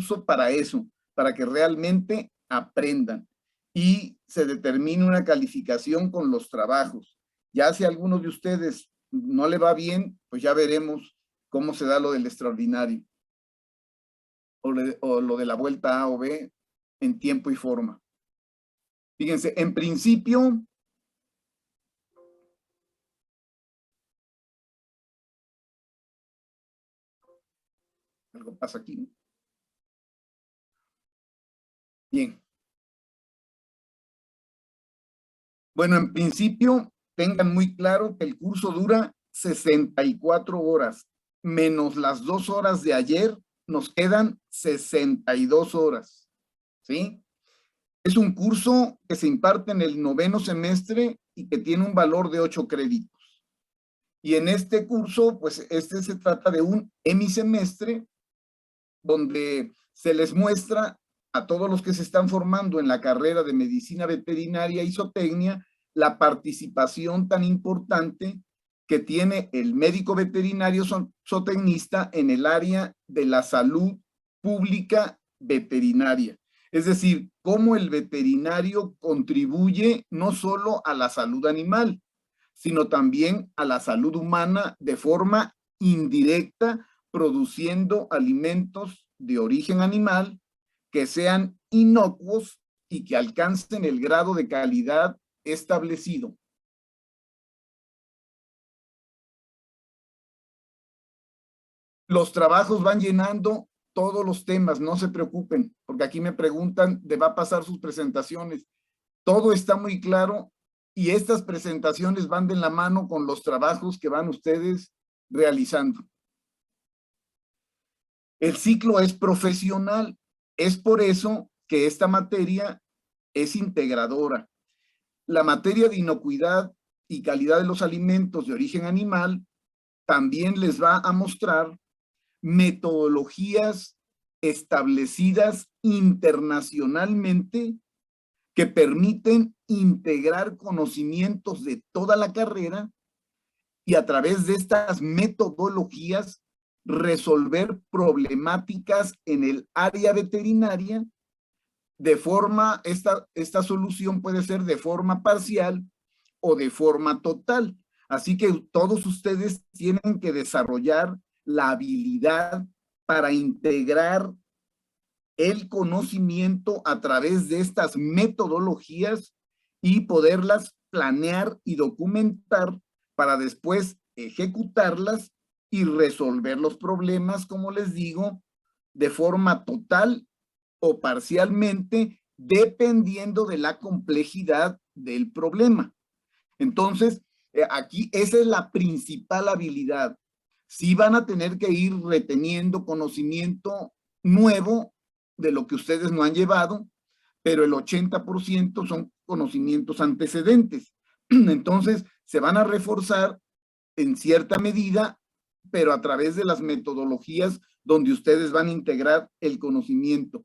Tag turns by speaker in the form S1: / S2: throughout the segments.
S1: curso para eso, para que realmente aprendan y se determine una calificación con los trabajos. Ya si a algunos de ustedes no le va bien, pues ya veremos cómo se da lo del extraordinario o lo de la vuelta A o B en tiempo y forma. Fíjense, en principio, algo pasa aquí, ¿no? Bien. Bueno, en principio, tengan muy claro que el curso dura 64 horas, menos las 2 horas de ayer, nos quedan 62 horas, ¿sí? Es un curso que se imparte en el 9º semestre y que tiene un valor de 8 créditos. Y en este curso, pues se trata de un hemisemestre donde se les muestra a todos los que se están formando en la carrera de medicina veterinaria y zootecnia la participación tan importante que tiene el médico veterinario zootecnista en el área de la salud pública veterinaria. Es decir, cómo el veterinario contribuye no solo a la salud animal, sino también a la salud humana de forma indirecta, produciendo alimentos de origen animal que sean inocuos y que alcancen el grado de calidad establecido. Los trabajos van llenando todos los temas, no se preocupen, porque aquí me preguntan de va a pasar sus presentaciones. Todo está muy claro y estas presentaciones van de la mano con los trabajos que van ustedes realizando. El ciclo es profesional, es por eso que esta materia es integradora. La materia de inocuidad y calidad de los alimentos de origen animal también les va a mostrar metodologías establecidas internacionalmente que permiten integrar conocimientos de toda la carrera y a través de estas metodologías resolver problemáticas en el área veterinaria de forma, esta solución puede ser de forma parcial o de forma total. Así que todos ustedes tienen que desarrollar la habilidad para integrar el conocimiento a través de estas metodologías y poderlas planear y documentar para después ejecutarlas y resolver los problemas, como les digo, de forma total o parcialmente, dependiendo de la complejidad del problema. Entonces, aquí esa es la principal habilidad. Sí van a tener que ir reteniendo conocimiento nuevo de lo que ustedes no han llevado, pero el 80% son conocimientos antecedentes. Entonces, se van a reforzar en cierta medida, pero a través de las metodologías donde ustedes van a integrar el conocimiento.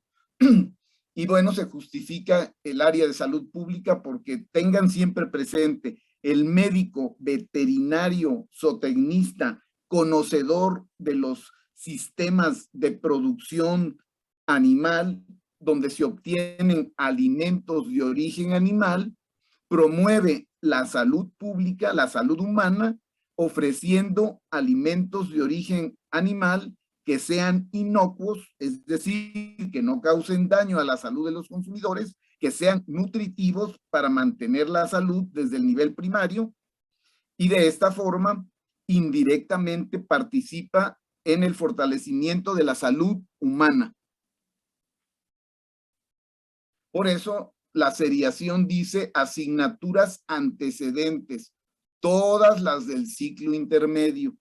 S1: Y bueno, se justifica el área de salud pública porque tengan siempre presente el médico veterinario zootecnista, conocedor de los sistemas de producción animal, donde se obtienen alimentos de origen animal, promueve la salud pública, la salud humana, ofreciendo alimentos de origen animal que sean inocuos, es decir, que no causen daño a la salud de los consumidores, que sean nutritivos para mantener la salud desde el nivel primario y de esta forma indirectamente participa en el fortalecimiento de la salud humana. Por eso la seriación dice asignaturas antecedentes, todas las del ciclo intermedio,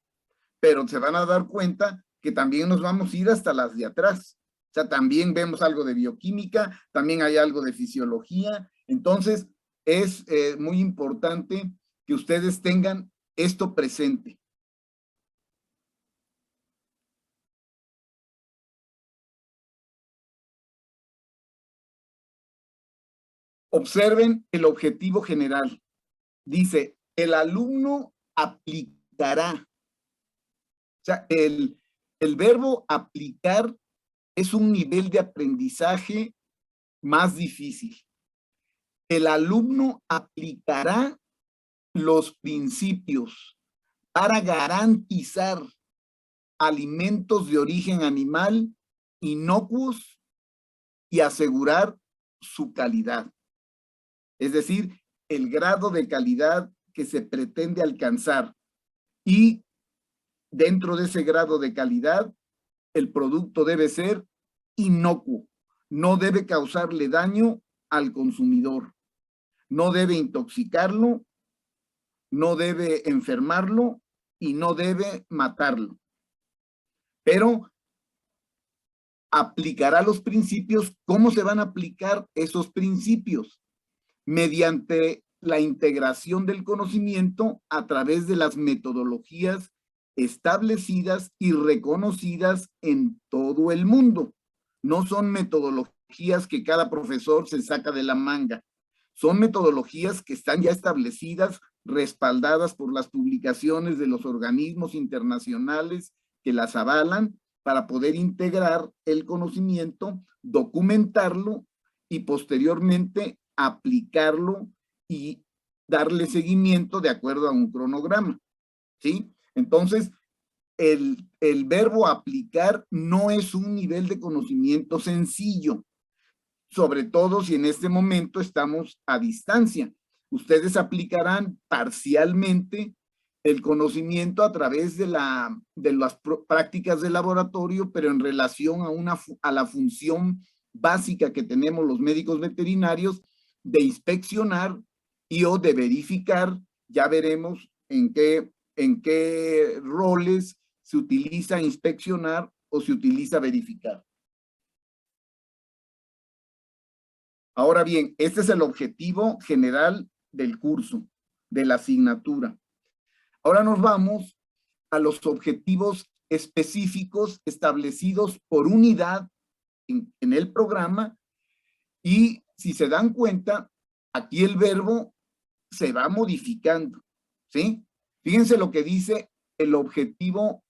S1: pero se van a dar cuenta que también nos vamos a ir hasta las de atrás. O sea, también vemos algo de bioquímica, también hay algo de fisiología. Entonces, es muy importante que ustedes tengan esto presente. Observen el objetivo general. Dice, el alumno aplicará. O sea, el verbo aplicar es un nivel de aprendizaje más difícil. El alumno aplicará los principios para garantizar alimentos de origen animal inocuos y asegurar su calidad. Es decir, el grado de calidad que se pretende alcanzar. Y dentro de ese grado de calidad, el producto debe ser inocuo. No debe causarle daño al consumidor. No debe intoxicarlo, no debe enfermarlo y no debe matarlo. Pero aplicará los principios. ¿Cómo se van a aplicar esos principios? Mediante la integración del conocimiento a través de las metodologías establecidas y reconocidas en todo el mundo. No son metodologías que cada profesor se saca de la manga. Son metodologías que están ya establecidas, respaldadas por las publicaciones de los organismos internacionales que las avalan para poder integrar el conocimiento, documentarlo y posteriormente aplicarlo y darle seguimiento de acuerdo a un cronograma, ¿sí? Entonces, el verbo aplicar no es un nivel de conocimiento sencillo, sobre todo si en este momento estamos a distancia. Ustedes aplicarán parcialmente el conocimiento a través de las prácticas de laboratorio, pero en relación a la función básica que tenemos los médicos veterinarios de inspeccionar y o de verificar. Ya veremos en qué roles se utiliza inspeccionar o se utiliza verificar. Ahora bien, este es el objetivo general del curso, de la asignatura. Ahora nos vamos a los objetivos específicos establecidos por unidad en el programa, y si se dan cuenta, aquí el verbo se va modificando, ¿sí? Fíjense lo que dice el objetivo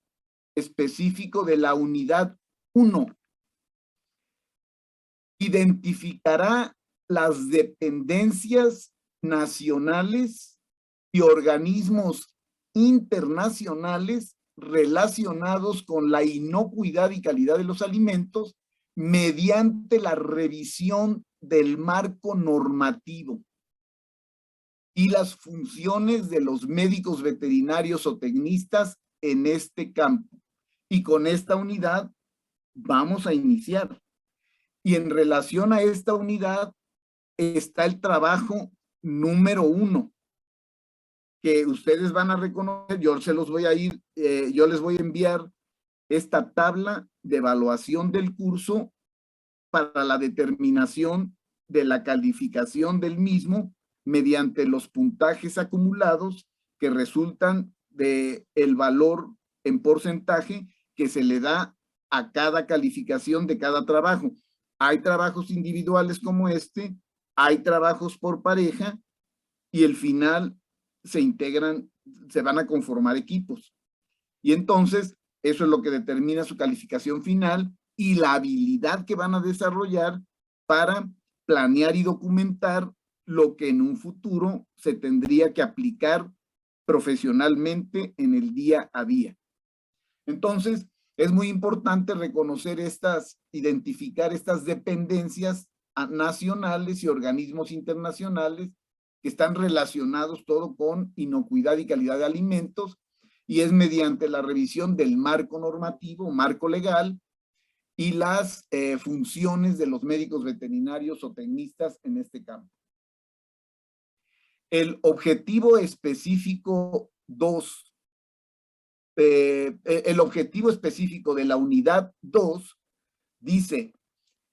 S1: específico de la unidad 1. Identificará las dependencias nacionales y organismos internacionales relacionados con la inocuidad y calidad de los alimentos mediante la revisión del marco normativo y las funciones de los médicos veterinarios o tecnistas en este campo. Y con esta unidad vamos a iniciar. Y en relación a esta unidad está el trabajo número 1, que ustedes van a reconocer. Yo les voy a enviar esta tabla de evaluación del curso para la determinación de la calificación del mismo mediante los puntajes acumulados que resultan del valor en porcentaje que se le da a cada calificación de cada trabajo. Hay trabajos individuales como este, hay trabajos por pareja, y al final se van a conformar equipos. Y entonces, eso es lo que determina su calificación final y la habilidad que van a desarrollar para planear y documentar lo que en un futuro se tendría que aplicar profesionalmente en el día a día. Entonces, es muy importante reconocer identificar estas dependencias nacionales y organismos internacionales que están relacionados todo con inocuidad y calidad de alimentos, y es mediante la revisión del marco normativo, marco legal, y las funciones de los médicos veterinarios o tecnistas en este campo. El objetivo específico 2, el objetivo específico de la unidad 2 dice: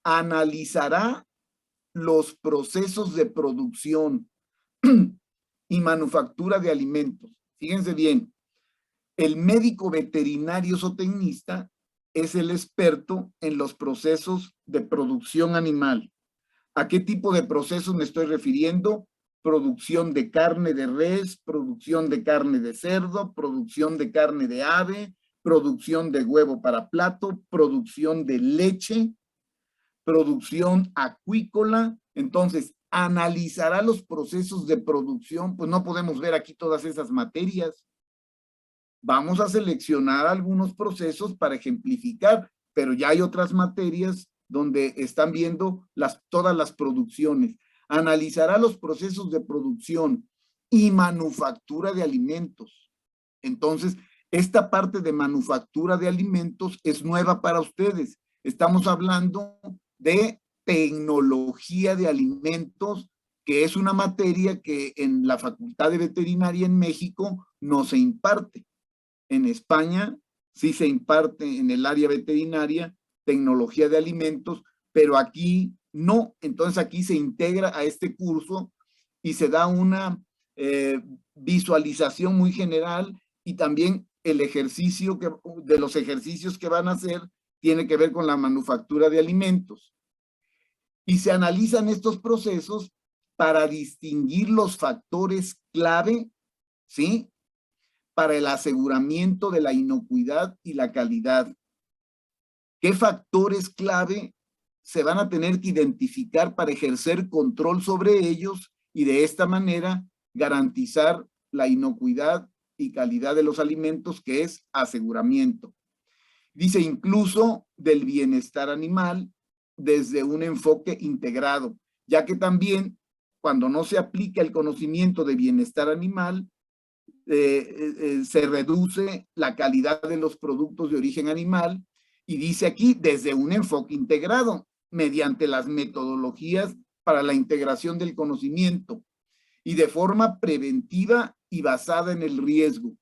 S1: analizará los procesos de producción y manufactura de alimentos. Fíjense bien, el médico veterinario zootecnista es el experto en los procesos de producción animal. ¿A qué tipo de procesos me estoy refiriendo? Producción de carne de res, producción de carne de cerdo, producción de carne de ave, producción de huevo para plato, producción de leche, producción acuícola. Entonces, analizará los procesos de producción. Pues no podemos ver aquí todas esas materias. Vamos a seleccionar algunos procesos para ejemplificar, pero ya hay otras materias donde están viendo todas las producciones. Analizará los procesos de producción y manufactura de alimentos. Entonces, esta parte de manufactura de alimentos es nueva para ustedes. Estamos hablando de tecnología de alimentos, que es una materia que en la Facultad de Veterinaria en México no se imparte. En España sí se imparte en el área veterinaria tecnología de alimentos, pero aquí no. Entonces aquí se integra a este curso y se da una visualización muy general, y también el ejercicio de los ejercicios que van a hacer tiene que ver con la manufactura de alimentos. Y se analizan estos procesos para distinguir los factores clave, ¿sí?, para el aseguramiento de la inocuidad y la calidad. ¿Qué factores clave se van a tener que identificar para ejercer control sobre ellos y de esta manera garantizar la inocuidad y calidad de los alimentos, que es aseguramiento? Dice incluso del bienestar animal desde un enfoque integrado, ya que también cuando no se aplica el conocimiento de bienestar animal, se reduce la calidad de los productos de origen animal, y dice aquí desde un enfoque integrado mediante las metodologías para la integración del conocimiento y de forma preventiva y basada en el riesgo.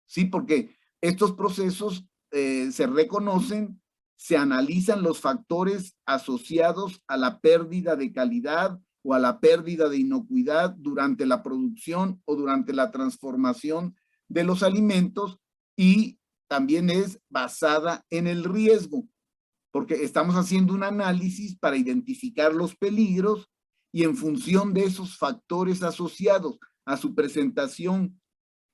S1: Sí, porque estos procesos se reconocen, se analizan los factores asociados a la pérdida de calidad o a la pérdida de inocuidad durante la producción o durante la transformación de los alimentos, y también es basada en el riesgo, porque estamos haciendo un análisis para identificar los peligros y en función de esos factores asociados a su presentación,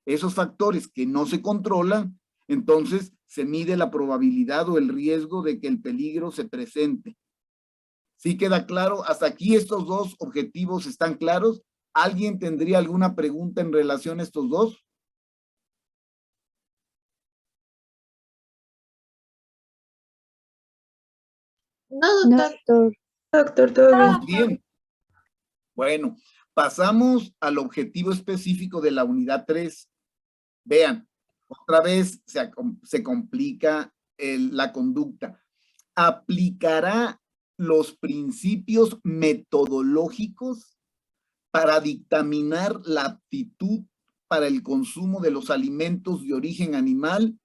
S1: esos factores que no se controlan, entonces se mide la probabilidad o el riesgo de que el peligro se presente. ¿Sí queda claro? Hasta aquí estos dos objetivos están claros. ¿Alguien tendría alguna pregunta en relación a estos dos?
S2: No, doctor.
S3: Doctor, todo bien.
S1: ¿Estamos bien? Bueno, pasamos al objetivo específico de la unidad 3. Vean, otra vez se complica la conducta. Aplicará los principios metodológicos para dictaminar la aptitud para el consumo de los alimentos de origen animal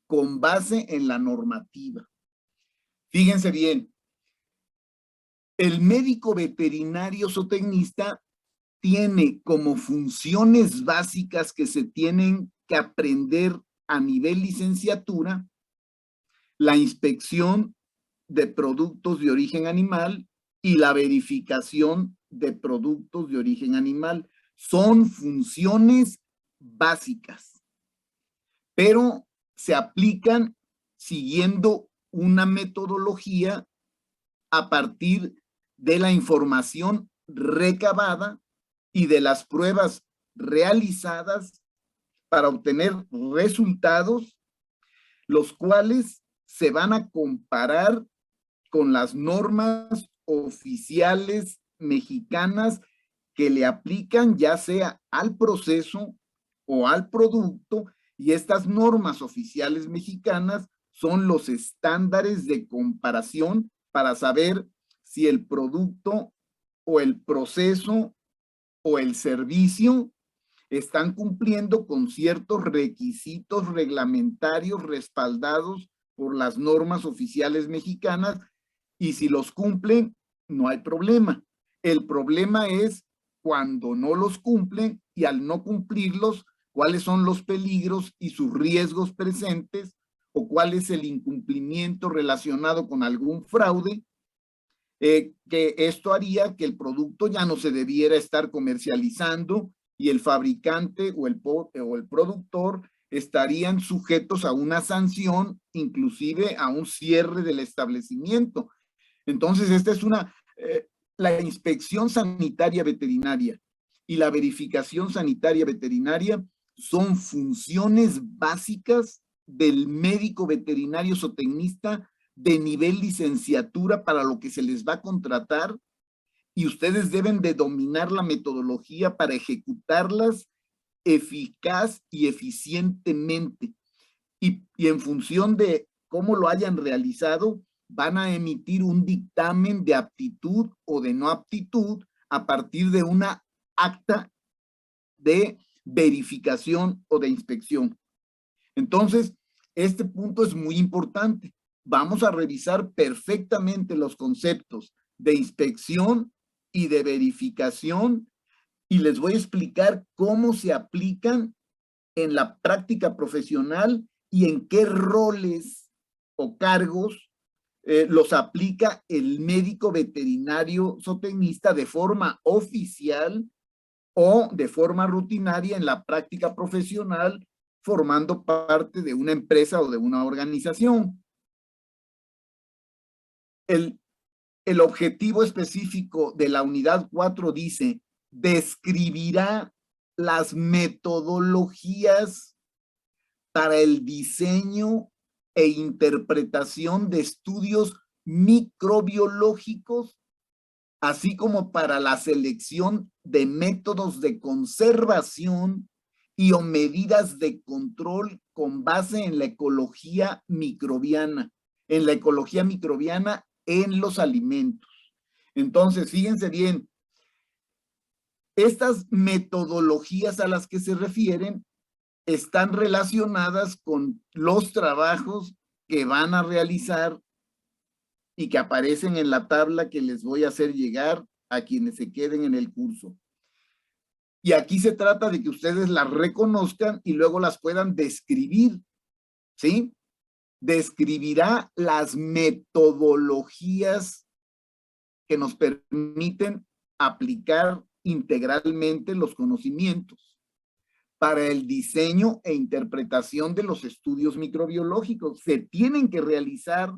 S1: con base en la normativa. Fíjense bien, el médico veterinario zootecnista tiene como funciones básicas que se tienen que aprender a nivel licenciatura la inspección de productos de origen animal y la verificación de productos de origen animal. Son funciones básicas, pero se aplican siguiendo una metodología a partir de la información recabada y de las pruebas realizadas para obtener resultados, los cuales se van a comparar con las normas oficiales mexicanas que le aplican ya sea al proceso o al producto, y estas normas oficiales mexicanas son los estándares de comparación para saber si el producto o el proceso o el servicio están cumpliendo con ciertos requisitos reglamentarios respaldados por las normas oficiales mexicanas, y si los cumplen, no hay problema. El problema es cuando no los cumplen, y al no cumplirlos, cuáles son los peligros y sus riesgos presentes, o cuál es el incumplimiento relacionado con algún fraude, que esto haría que el producto ya no se debiera estar comercializando y el fabricante o el productor estarían sujetos a una sanción, inclusive a un cierre del establecimiento. Entonces, esta es la inspección sanitaria veterinaria y la verificación sanitaria veterinaria son funciones básicas del médico veterinario zootecnista de nivel licenciatura para lo que se les va a contratar, y ustedes deben de dominar la metodología para ejecutarlas eficaz y eficientemente. Y en función de cómo lo hayan realizado, van a emitir un dictamen de aptitud o de no aptitud a partir de una acta de verificación o de inspección. Entonces, este punto es muy importante. Vamos a revisar perfectamente los conceptos de inspección y de verificación y les voy a explicar cómo se aplican en la práctica profesional y en qué roles o cargos los aplica el médico veterinario zootecnista de forma oficial o de forma rutinaria en la práctica profesional, formando parte de una empresa o de una organización. El objetivo específico de la unidad 4 dice: describirá las metodologías para el diseño e interpretación de estudios microbiológicos, así como para la selección de métodos de conservación y o medidas de control con base en la ecología microbiana, en los alimentos. Entonces, fíjense bien, estas metodologías a las que se refieren están relacionadas con los trabajos que van a realizar y que aparecen en la tabla que les voy a hacer llegar a quienes se queden en el curso. Y aquí se trata de que ustedes las reconozcan y luego las puedan describir, ¿sí? Describirá las metodologías que nos permiten aplicar integralmente los conocimientos para el diseño e interpretación de los estudios microbiológicos. Se tienen que realizar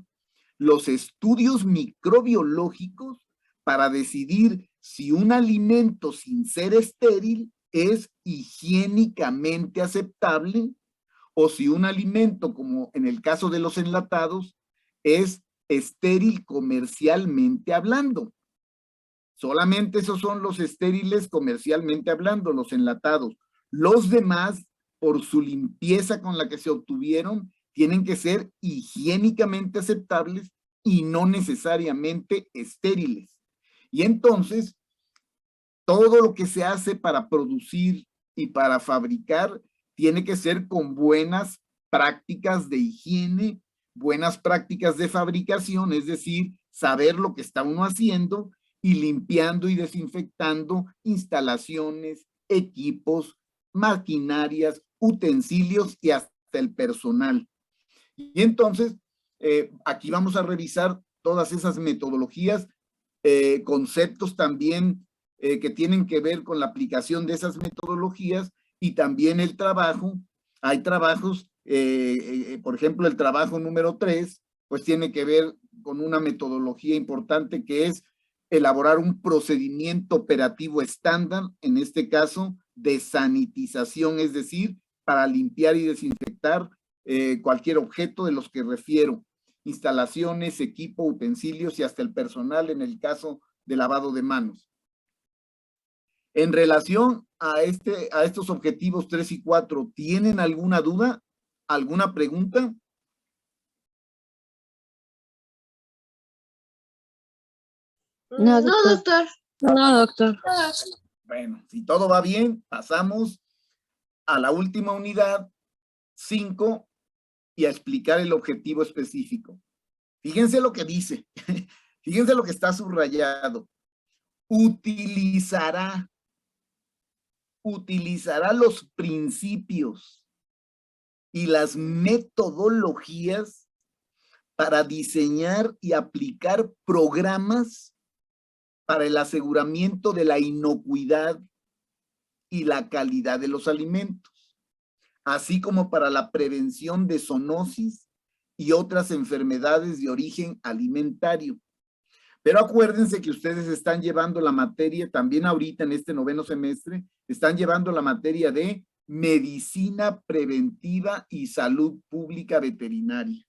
S1: los estudios microbiológicos para decidir si un alimento sin ser estéril es higiénicamente aceptable o si un alimento, como en el caso de los enlatados, es estéril comercialmente hablando. Solamente esos son los estériles comercialmente hablando, los enlatados. Los demás, por su limpieza con la que se obtuvieron, tienen que ser higiénicamente aceptables y no necesariamente estériles. Y entonces, todo lo que se hace para producir y para fabricar tiene que ser con buenas prácticas de higiene, buenas prácticas de fabricación, es decir, saber lo que está uno haciendo y limpiando y desinfectando instalaciones, equipos, maquinarias, utensilios y hasta el personal. Y entonces, aquí vamos a revisar todas esas metodologías, conceptos también que tienen que ver con la aplicación de esas metodologías y también el trabajo. Hay trabajos, por ejemplo, el trabajo número 3, pues tiene que ver con una metodología importante que es elaborar un procedimiento operativo estándar, en este caso de sanitización, es decir, para limpiar y desinfectar cualquier objeto de los que refiero, instalaciones, equipo, utensilios y hasta el personal en el caso de lavado de manos. En relación a estos objetivos 3 y 4, ¿tienen alguna duda? ¿Alguna pregunta?
S2: No, doctor.
S3: No, doctor.
S1: Bueno, si todo va bien, pasamos a la última unidad, 5, y a explicar el objetivo específico. Fíjense lo que dice, fíjense lo que está subrayado. Utilizará los principios y las metodologías para diseñar y aplicar programas para el aseguramiento de la inocuidad y la calidad de los alimentos, así como para la prevención de zoonosis y otras enfermedades de origen alimentario. Pero acuérdense que ustedes están llevando la materia, también ahorita en este 9º semestre, están llevando la materia de medicina preventiva y salud pública veterinaria.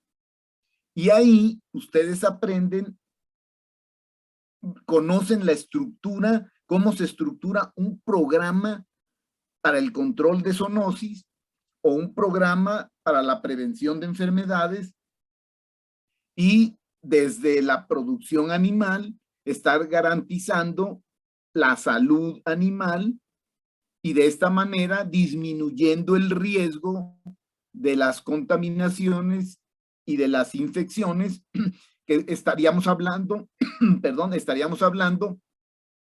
S1: Y ahí ustedes aprenden, conocen la estructura, cómo se estructura un programa para el control de zoonosis o un programa para la prevención de enfermedades, y desde la producción animal estar garantizando la salud animal y de esta manera disminuyendo el riesgo de las contaminaciones y de las infecciones que estaríamos hablando, perdón, estaríamos hablando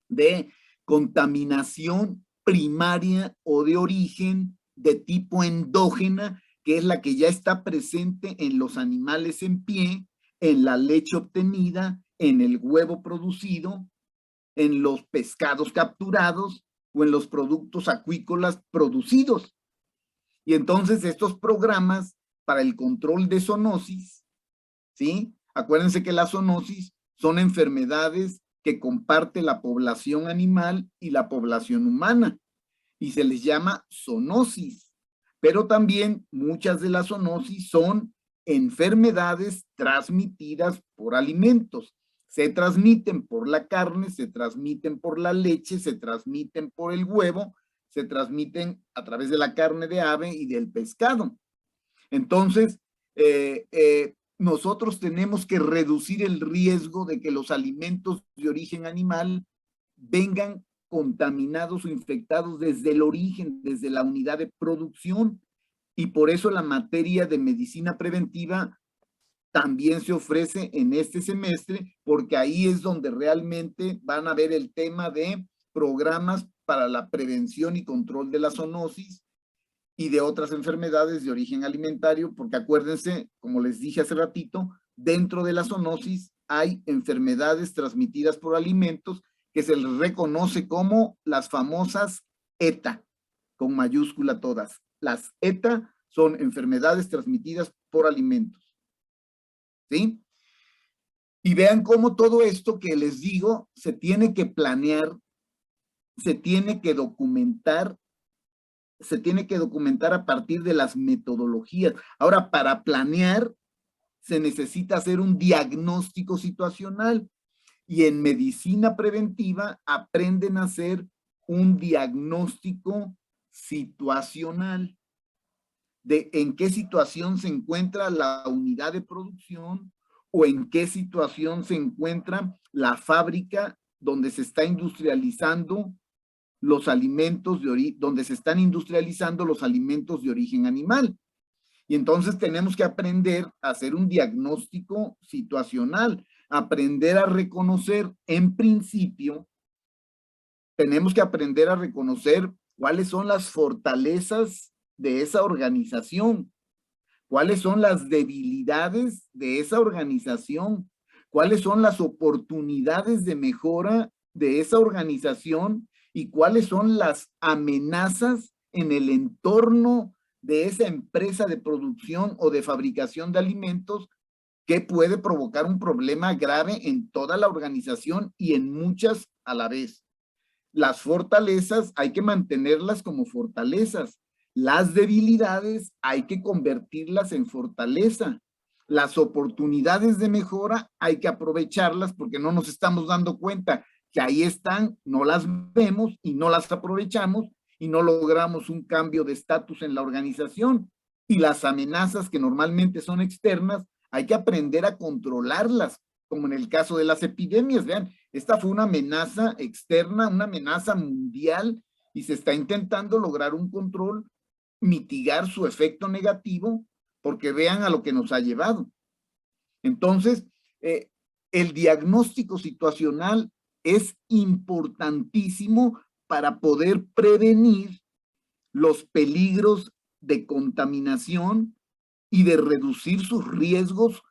S1: de contaminación primaria o de origen de tipo endógena, que es la que ya está presente en los animales en pie, en la leche obtenida, en el huevo producido, en los pescados capturados o en los productos acuícolas producidos. Y entonces estos programas para el control de zoonosis, ¿sí? Acuérdense que las zoonosis son enfermedades que comparte la población animal y la población humana, y se les llama zoonosis. Pero también muchas de las zoonosis son enfermedades transmitidas por alimentos. Se transmiten por la carne, se transmiten por la leche, se transmiten por el huevo, se transmiten a través de la carne de ave y del pescado. Entonces, nosotros tenemos que reducir el riesgo de que los alimentos de origen animal vengan contaminados o infectados desde el origen, desde la unidad de producción, y por eso la materia de medicina preventiva también se ofrece en este semestre, porque ahí es donde realmente van a ver el tema de programas para la prevención y control de la zoonosis y de otras enfermedades de origen alimentario, porque acuérdense, como les dije hace ratito, dentro de la zoonosis hay enfermedades transmitidas por alimentos que se les reconoce como las famosas ETA, con mayúscula todas. Las ETA son enfermedades transmitidas por alimentos, ¿sí? Y vean cómo todo esto que les digo se tiene que planear, se tiene que documentar a partir de las metodologías. Ahora, para planear se necesita hacer un diagnóstico situacional, y en medicina preventiva aprenden a hacer un diagnóstico situacional de en qué situación se encuentra la unidad de producción o en qué situación se encuentra la fábrica donde se está industrializando los alimentos donde se están industrializando los alimentos de origen animal. Y entonces tenemos que aprender a hacer un diagnóstico situacional, aprender a reconocer, en principio, tenemos que aprender a reconocer cuáles son las fortalezas de esa organización, cuáles son las debilidades de esa organización, cuáles son las oportunidades de mejora de esa organización y cuáles son las amenazas en el entorno de esa empresa de producción o de fabricación de alimentos que puede provocar un problema grave en toda la organización y en muchas a la vez. Las fortalezas hay que mantenerlas como fortalezas. Las debilidades hay que convertirlas en fortaleza. Las oportunidades de mejora hay que aprovecharlas porque no nos estamos dando cuenta que ahí están, no las vemos y no las aprovechamos y no logramos un cambio de estatus en la organización. Y las amenazas que normalmente son externas, hay que aprender a controlarlas, como en el caso de las epidemias. Vean, esta fue una amenaza externa, una amenaza mundial, y se está intentando lograr un control, mitigar su efecto negativo, porque vean a lo que nos ha llevado. Entonces, el diagnóstico situacional es importantísimo para poder prevenir los peligros de contaminación y de reducir sus riesgos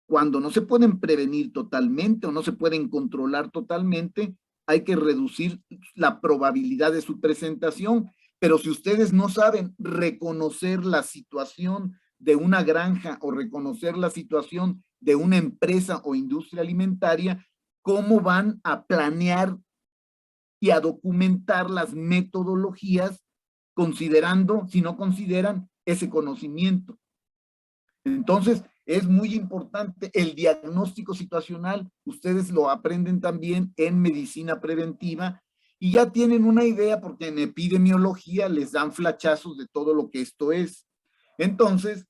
S1: cuando no se pueden prevenir totalmente o no se pueden controlar totalmente. Hay que reducir la probabilidad de su presentación Pero si ustedes no saben reconocer la situación de una granja o reconocer la situación de una empresa o industria alimentaria, ¿cómo van a planear y a documentar las metodologías considerando, si no consideran ese conocimiento? Entonces, es muy importante el diagnóstico situacional. Ustedes lo aprenden también en medicina preventiva y ya tienen una idea porque en epidemiología les dan flachazos de todo lo que esto es. Entonces,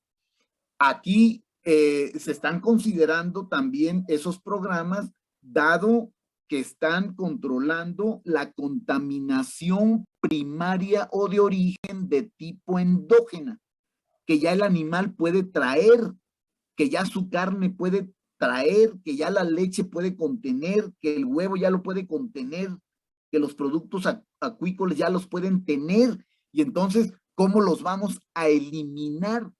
S1: aquí se están considerando también esos programas, dado que están controlando la contaminación primaria o de origen de tipo endógena, que ya el animal puede traer, que ya su carne puede traer, que ya la leche puede contener, que el huevo ya lo puede contener, que los productos acuícolas ya los pueden tener. Y entonces, ¿cómo los vamos a eliminar?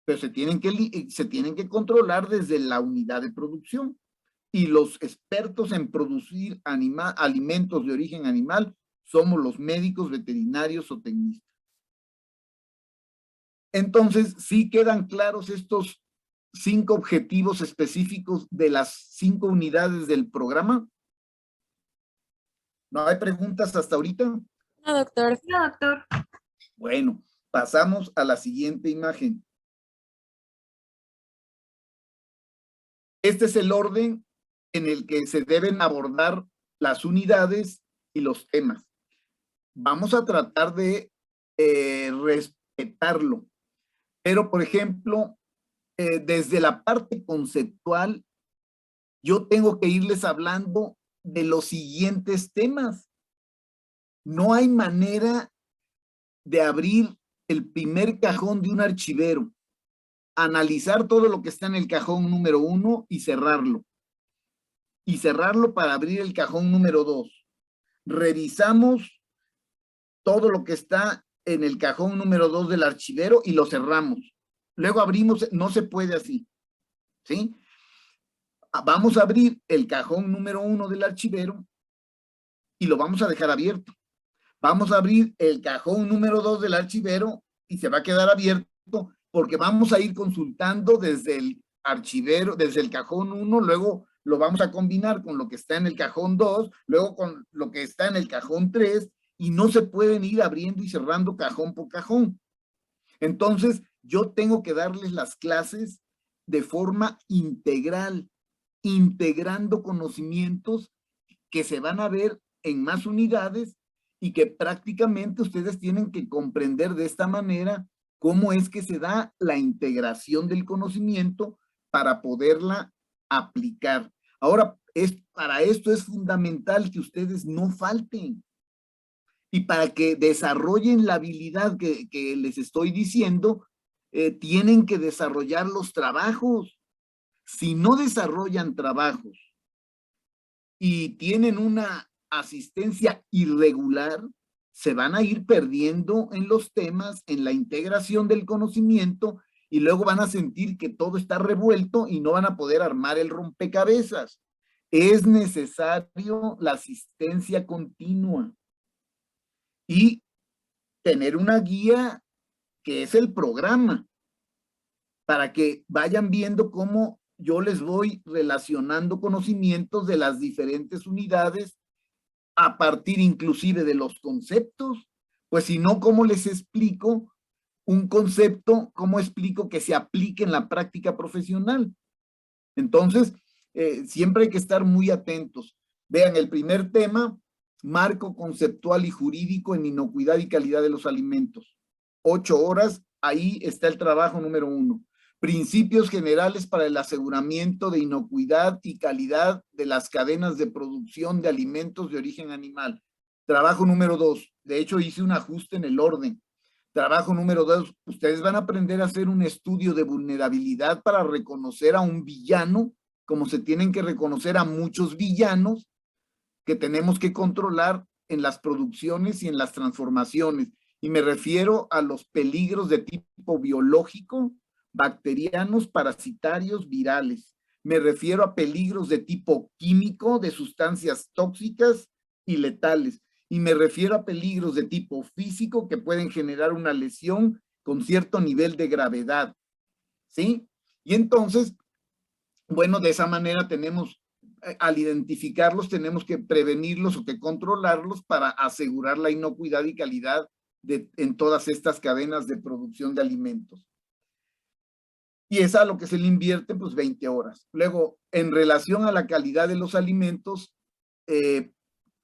S1: Pero se tienen que controlar desde la unidad de producción. Y los expertos en producir alimentos de origen animal somos los médicos veterinarios o tecnistas. Entonces, ¿sí quedan claros estos 5 objetivos específicos de las 5 unidades del programa? ¿No hay preguntas hasta ahorita?
S2: No, doctor. No, doctor.
S1: Bueno, pasamos a la siguiente imagen. Este es el orden en el que se deben abordar las unidades y los temas. Vamos a tratar de respetarlo. Pero, por ejemplo, desde la parte conceptual, yo tengo que irles hablando de los siguientes temas. No hay manera de abrir el primer cajón de un archivero, analizar todo lo que está en el cajón número 1 y cerrarlo. Y cerrarlo para abrir el cajón número 2. Revisamos todo lo que está en el cajón número 2 del archivero y lo cerramos. Luego abrimos, no se puede así, ¿sí? Vamos a abrir el cajón número 1 del archivero y lo vamos a dejar abierto. Vamos a abrir el cajón número 2 del archivero y se va a quedar abierto porque vamos a ir consultando desde el archivero, desde el cajón 1, luego lo vamos a combinar con lo que está en el cajón 2, luego con lo que está en el cajón 3, y no se pueden ir abriendo y cerrando cajón por cajón. Entonces, yo tengo que darles las clases de forma integral, integrando conocimientos que se van a ver en más unidades y que prácticamente ustedes tienen que comprender de esta manera cómo es que se da la integración del conocimiento para poderla aplicar. Ahora, para esto es fundamental que ustedes no falten. Y para que desarrollen la habilidad que les estoy diciendo, tienen que desarrollar los trabajos. Si no desarrollan trabajos y tienen una asistencia irregular, se van a ir perdiendo en los temas, en la integración del conocimiento, y luego van a sentir que todo está revuelto y no van a poder armar el rompecabezas. Es necesario la asistencia continua y tener una guía que es el programa, para que vayan viendo cómo yo les voy relacionando conocimientos de las diferentes unidades a partir inclusive de los conceptos. Pues si no, ¿cómo les explico un concepto? ¿Cómo explico que se aplique en la práctica profesional? Entonces, siempre hay que estar muy atentos. Vean, el primer tema, marco conceptual y jurídico en inocuidad y calidad de los alimentos. 8 horas, ahí está el trabajo número 1. Principios generales para el aseguramiento de inocuidad y calidad de las cadenas de producción de alimentos de origen animal. Trabajo número 2. De hecho, hice un ajuste en el orden. Trabajo número 2. Ustedes van a aprender a hacer un estudio de vulnerabilidad para reconocer a un villano, como se tienen que reconocer a muchos villanos que tenemos que controlar en las producciones y en las transformaciones. Y me refiero a los peligros de tipo biológico, bacterianos, parasitarios, virales. Me refiero a peligros de tipo químico, de sustancias tóxicas y letales. Y me refiero a peligros de tipo físico que pueden generar una lesión con cierto nivel de gravedad, ¿sí? Y entonces, bueno, de esa manera tenemos, al identificarlos, tenemos que prevenirlos o que controlarlos para asegurar la inocuidad y calidad en todas estas cadenas de producción de alimentos. Y es a lo que se le invierte, pues, 20 horas. Luego, en relación a la calidad de los alimentos,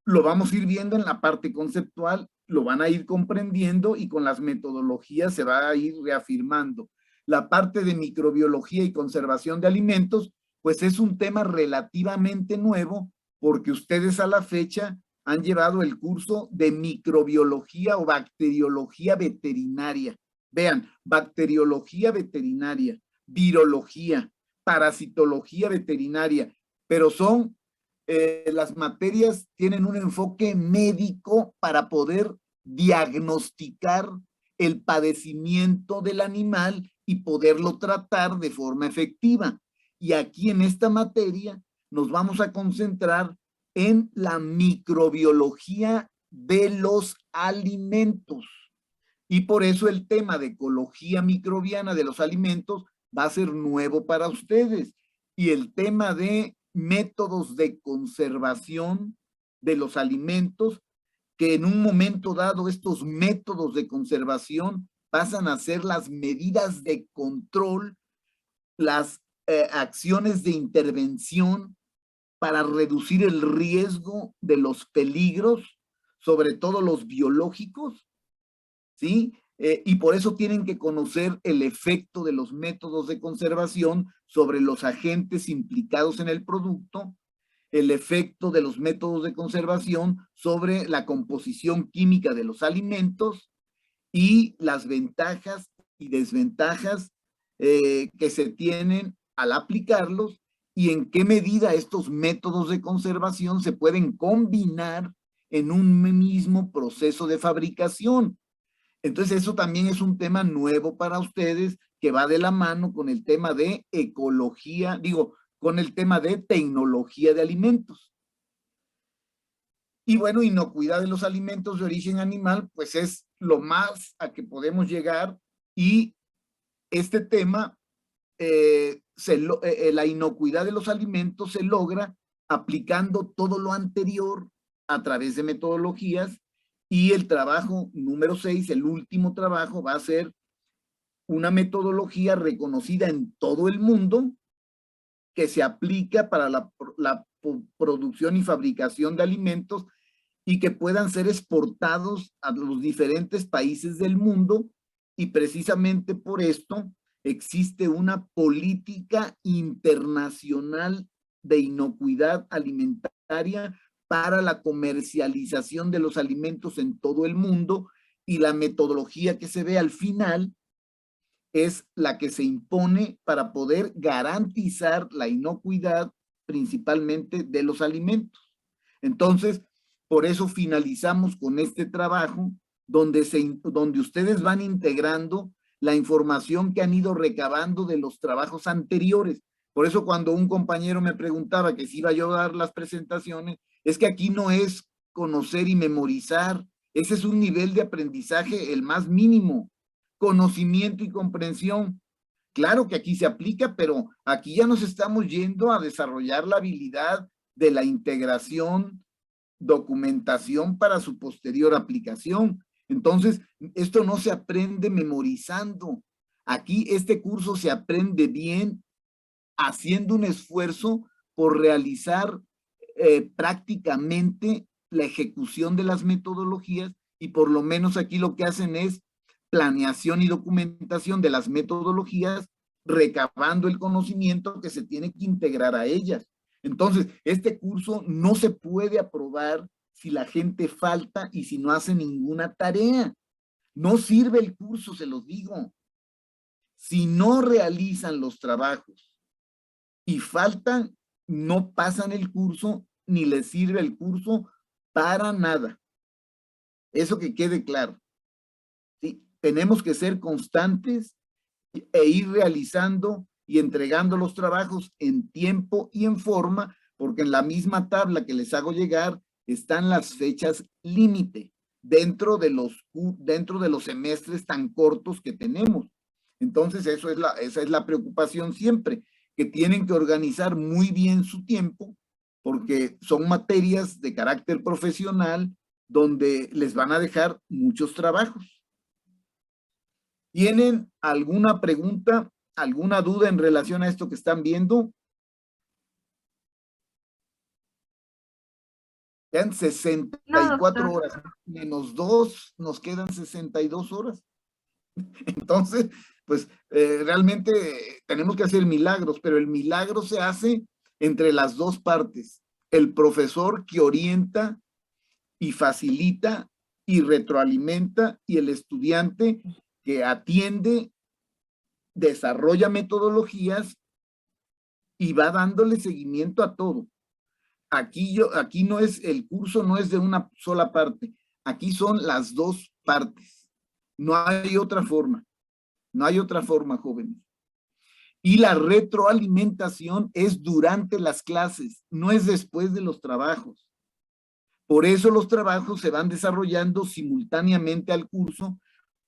S1: lo vamos a ir viendo en la parte conceptual, lo van a ir comprendiendo y con las metodologías se va a ir reafirmando. La parte de microbiología y conservación de alimentos, pues es un tema relativamente nuevo porque ustedes a la fecha han llevado el curso de microbiología o bacteriología veterinaria. Vean, bacteriología veterinaria, virología, parasitología veterinaria, pero son las materias tienen un enfoque médico para poder diagnosticar el padecimiento del animal y poderlo tratar de forma efectiva. Y aquí en esta materia nos vamos a concentrar en la microbiología de los alimentos. Y por eso el tema de ecología microbiana de los alimentos va a ser nuevo para ustedes. Y el tema de métodos de conservación de los alimentos, que en un momento dado estos métodos de conservación pasan a ser las medidas de control, las acciones de intervención para reducir el riesgo de los peligros, sobre todo los biológicos, ¿sí? Y por eso tienen que conocer el efecto de los métodos de conservación sobre los agentes implicados en el producto, el efecto de los métodos de conservación sobre la composición química de los alimentos y las ventajas y desventajas que se tienen al aplicarlos y en qué medida estos métodos de conservación se pueden combinar en un mismo proceso de fabricación. Entonces, eso también es un tema nuevo para ustedes que va de la mano con el tema de ecología, con el tema de tecnología de alimentos. Y bueno, inocuidad de los alimentos de origen animal, pues es lo más a que podemos llegar y este tema, la inocuidad de los alimentos se logra aplicando todo lo anterior a través de metodologías. Y el trabajo número 6, el último trabajo, va a ser una metodología reconocida en todo el mundo que se aplica para la producción y fabricación de alimentos y que puedan ser exportados a los diferentes países del mundo. Y precisamente por esto existe una política internacional de inocuidad alimentaria para la comercialización de los alimentos en todo el mundo, y la metodología que se ve al final es la que se impone para poder garantizar la inocuidad principalmente de los alimentos. Entonces, por eso finalizamos con este trabajo donde ustedes van integrando la información que han ido recabando de los trabajos anteriores. Por eso cuando un compañero me preguntaba que si iba yo a dar las presentaciones, es que aquí no es conocer y memorizar, ese es un nivel de aprendizaje el más mínimo, conocimiento y comprensión. Claro que aquí se aplica, pero aquí ya nos estamos yendo a desarrollar la habilidad de la integración, documentación para su posterior aplicación. Entonces, esto no se aprende memorizando. Aquí este curso se aprende bien haciendo un esfuerzo por realizar prácticamente la ejecución de las metodologías, y por lo menos aquí lo que hacen es planeación y documentación de las metodologías, recabando el conocimiento que se tiene que integrar a ellas. Entonces, este curso no se puede aprobar si la gente falta y si no hace ninguna tarea. No sirve el curso, se los digo. Si no realizan los trabajos y faltan, no pasan el curso ni les sirve el curso para nada. Eso que quede claro. ¿Sí? Tenemos que ser constantes e ir realizando y entregando los trabajos en tiempo y en forma, porque en la misma tabla que les hago llegar están las fechas límite dentro de los semestres tan cortos que tenemos. Entonces, esa es la preocupación siempre, que tienen que organizar muy bien su tiempo, porque son materias de carácter profesional donde les van a dejar muchos trabajos. ¿Tienen alguna pregunta, alguna duda en relación a esto que están viendo? Quedan 64 horas, menos 2, nos quedan 62 horas. Entonces, pues realmente tenemos que hacer milagros, pero el milagro se hace entre las dos partes. El profesor que orienta y facilita y retroalimenta, y el estudiante que atiende, desarrolla metodologías y va dándole seguimiento a todo. Aquí no es, el curso no es de una sola parte, aquí son las dos partes. No hay otra forma. No hay otra forma, jóvenes. Y la retroalimentación es durante las clases, no es después de los trabajos. Por eso los trabajos se van desarrollando simultáneamente al curso,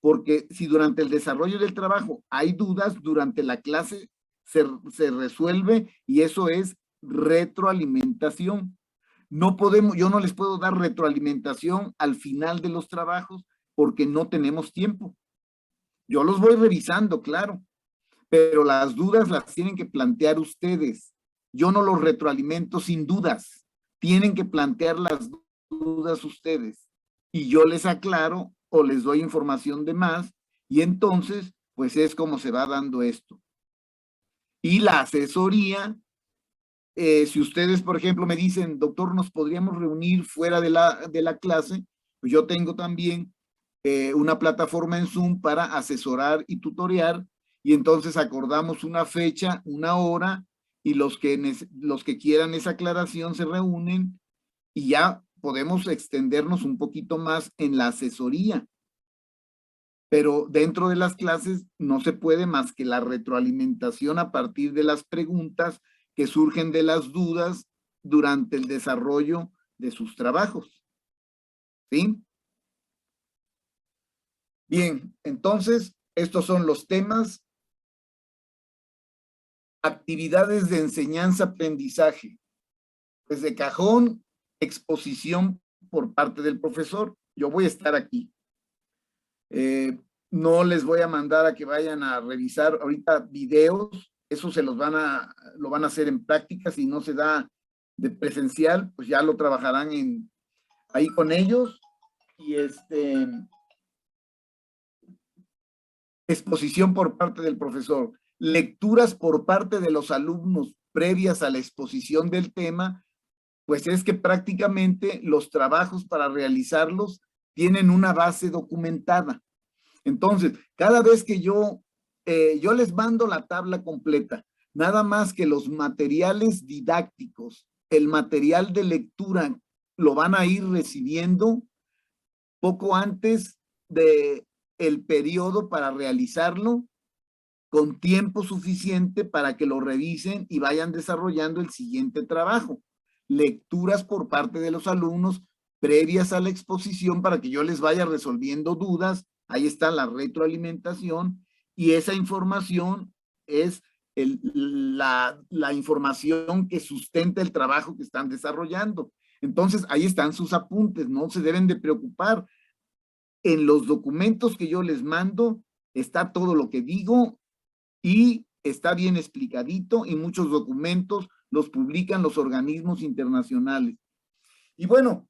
S1: porque si durante el desarrollo del trabajo hay dudas, durante la clase se resuelve, y eso es retroalimentación. No podemos, yo no les puedo dar retroalimentación al final de los trabajos porque no tenemos tiempo. Yo los voy revisando, claro, pero las dudas las tienen que plantear ustedes. Yo no los retroalimento sin dudas. Tienen que plantear las dudas ustedes. Y yo les aclaro o les doy información de más, y entonces, pues es como se va dando esto. Y la asesoría, si ustedes, por ejemplo, me dicen, doctor, nos podríamos reunir fuera de la clase, pues yo tengo también una plataforma en Zoom para asesorar y tutorear, y entonces acordamos una fecha, una hora, y los que quieran esa aclaración se reúnen y ya podemos extendernos un poquito más en la asesoría. Pero dentro de las clases no se puede más que la retroalimentación a partir de las preguntas que surgen de las dudas durante el desarrollo de sus trabajos. ¿Sí? Bien, entonces, estos son los temas. Actividades de enseñanza-aprendizaje. Pues de cajón, exposición por parte del profesor. Yo voy a estar aquí. No les voy a mandar a que vayan a revisar ahorita videos. Eso lo van a hacer en práctica. Si no se da de presencial, pues ya lo trabajarán ahí con ellos. Y exposición por parte del profesor, lecturas por parte de los alumnos previas a la exposición del tema, pues es que prácticamente los trabajos para realizarlos tienen una base documentada. Entonces, cada vez que yo les mando la tabla completa, nada más que los materiales didácticos, el material de lectura, lo van a ir recibiendo poco antes de el periodo para realizarlo, con tiempo suficiente para que lo revisen y vayan desarrollando el siguiente trabajo. Lecturas por parte de los alumnos previas a la exposición para que yo les vaya resolviendo dudas. Ahí está la retroalimentación, y esa información es la información que sustenta el trabajo que están desarrollando. Entonces, ahí están sus apuntes, no se deben de preocupar. En los documentos que yo les mando está todo lo que digo y está bien explicadito, y muchos documentos los publican los organismos internacionales. Y bueno,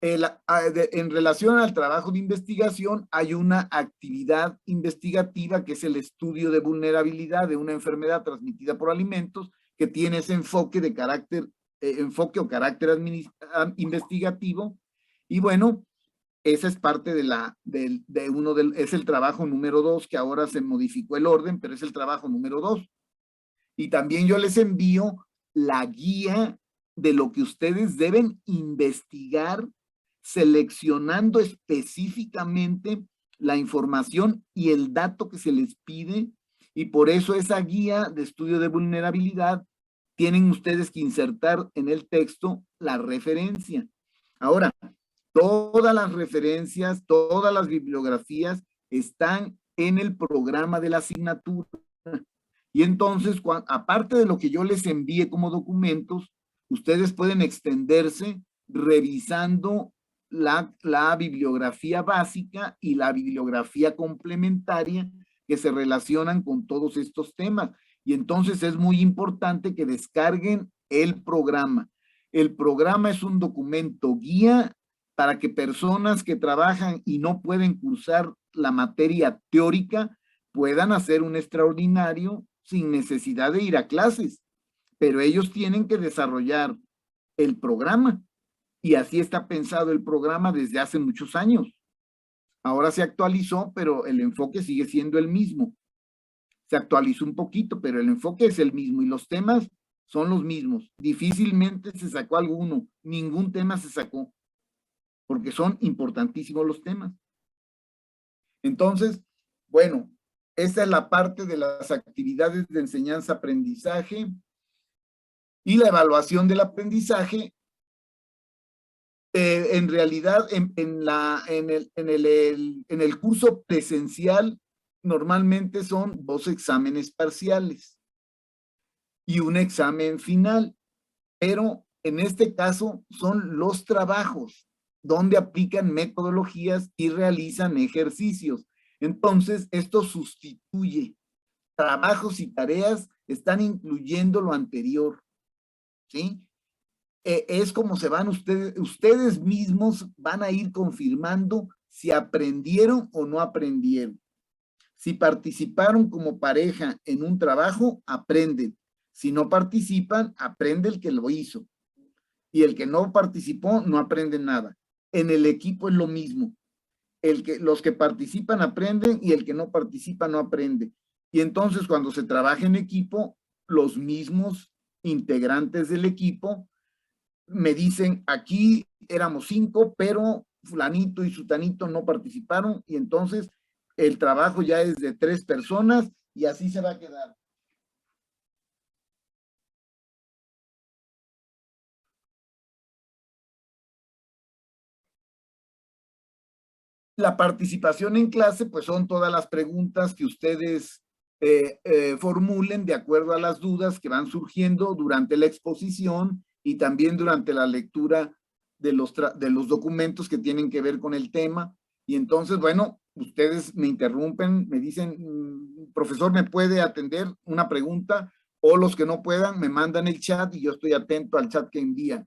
S1: en relación al trabajo de investigación, hay una actividad investigativa que es el estudio de vulnerabilidad de una enfermedad transmitida por alimentos, que tiene ese enfoque de carácter investigativo. Y bueno, esa es parte es el trabajo número 2, que ahora se modificó el orden, pero es el trabajo número 2. Y también yo les envío la guía de lo que ustedes deben investigar, seleccionando específicamente la información y el dato que se les pide, y por eso esa guía de estudio de vulnerabilidad tienen ustedes que insertar en el texto la referencia. Ahora, todas las referencias, todas las bibliografías están en el programa de la asignatura. Y entonces, aparte de lo que yo les envíe como documentos, ustedes pueden extenderse revisando la bibliografía básica y la bibliografía complementaria que se relacionan con todos estos temas. Y entonces es muy importante que descarguen el programa. El programa es un documento guía para que personas que trabajan y no pueden cursar la materia teórica puedan hacer un extraordinario sin necesidad de ir a clases, pero ellos tienen que desarrollar el programa y así está pensado el programa desde hace muchos años. Ahora se actualizó, pero el enfoque sigue siendo el mismo. Se actualizó un poquito, pero el enfoque es el mismo y los temas son los mismos. Difícilmente se sacó alguno, ningún tema se sacó, porque son importantísimos los temas. Entonces, bueno, esta es la parte de las actividades de enseñanza-aprendizaje y la evaluación del aprendizaje. En realidad, en el curso presencial, normalmente son 2 exámenes parciales y un examen final, pero en este caso son los trabajos donde aplican metodologías y realizan ejercicios. Entonces, esto sustituye trabajos y tareas, están incluyendo lo anterior, ¿sí? Es como se van ustedes mismos van a ir confirmando si aprendieron o no aprendieron. Si participaron como pareja en un trabajo, aprenden. Si no participan, aprende el que lo hizo. Y el que no participó, no aprende nada. En el equipo es lo mismo. Los que participan aprenden y el que no participa no aprende. Y entonces cuando se trabaja en equipo, los mismos integrantes del equipo me dicen, aquí éramos 5, pero fulanito y sutanito no participaron y entonces el trabajo ya es de 3 personas y así se va a quedar. La participación en clase, pues son todas las preguntas que ustedes formulen de acuerdo a las dudas que van surgiendo durante la exposición y también durante la lectura de los documentos que tienen que ver con el tema. Y entonces, bueno, ustedes me interrumpen, me dicen, profesor, ¿me puede atender una pregunta? O los que no puedan, me mandan el chat y yo estoy atento al chat que envían.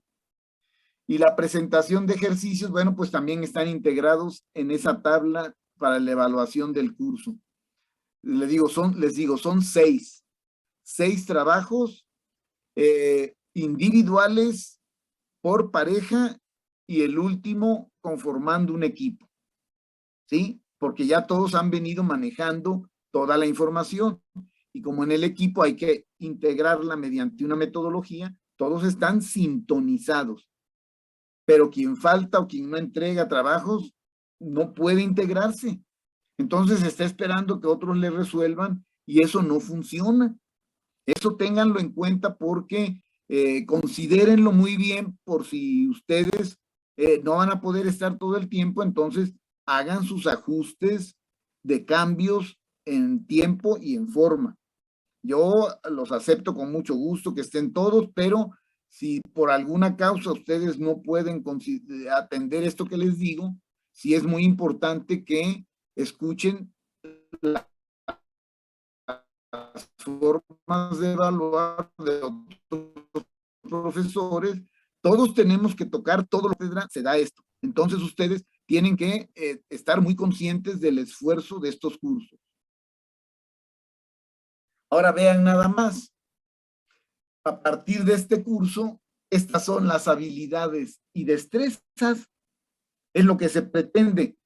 S1: Y la presentación de ejercicios, bueno, pues también están integrados en esa tabla para la evaluación del curso. Les digo, son 6 trabajos individuales por pareja y el último conformando un equipo, ¿sí? Porque ya todos han venido manejando toda la información y como en el equipo hay que integrarla mediante una metodología, todos están sintonizados. Pero quien falta o quien no entrega trabajos no puede integrarse. Entonces está esperando que otros le resuelvan y eso no funciona. Eso ténganlo en cuenta porque considérenlo muy bien por si ustedes no van a poder estar todo el tiempo, entonces hagan sus ajustes de cambios en tiempo y en forma. Yo los acepto con mucho gusto que estén todos, pero si por alguna causa ustedes no pueden atender esto que les digo, sí es muy importante que escuchen las formas de evaluar de otros profesores. Todos tenemos que tocar todo lo que se da esto. Entonces ustedes tienen que estar muy conscientes del esfuerzo de estos cursos. Ahora vean nada más. A partir de este curso, estas son las habilidades y destrezas. Es lo que se pretende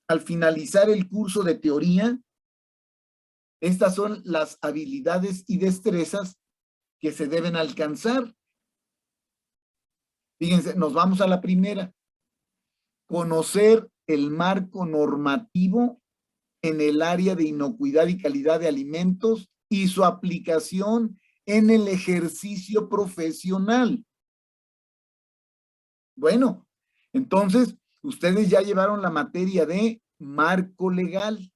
S1: al finalizar el curso de teoría. Estas son las habilidades y destrezas que se deben alcanzar. Fíjense, nos vamos a la primera. Conocer el marco normativo en el área de inocuidad y calidad de alimentos y su aplicación en el ejercicio profesional. Bueno, Entonces, ustedes ya llevaron la materia de marco legal.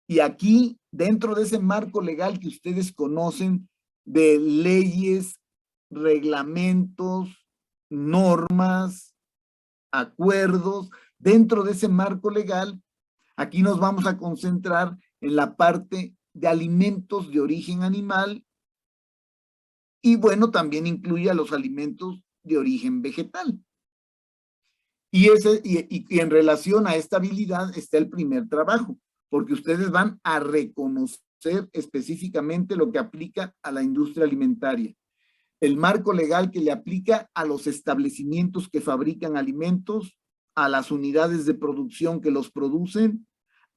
S1: Y aquí, dentro de ese marco legal que ustedes conocen de leyes, reglamentos, normas, acuerdos, dentro de ese marco legal, aquí nos vamos a concentrar en la parte de alimentos de origen animal y bueno, también incluye a los alimentos de origen vegetal. Y en relación a esta habilidad está el primer trabajo, porque ustedes van a reconocer específicamente lo que aplica a la industria alimentaria. El marco legal que le aplica a los establecimientos que fabrican alimentos, a las unidades de producción que los producen,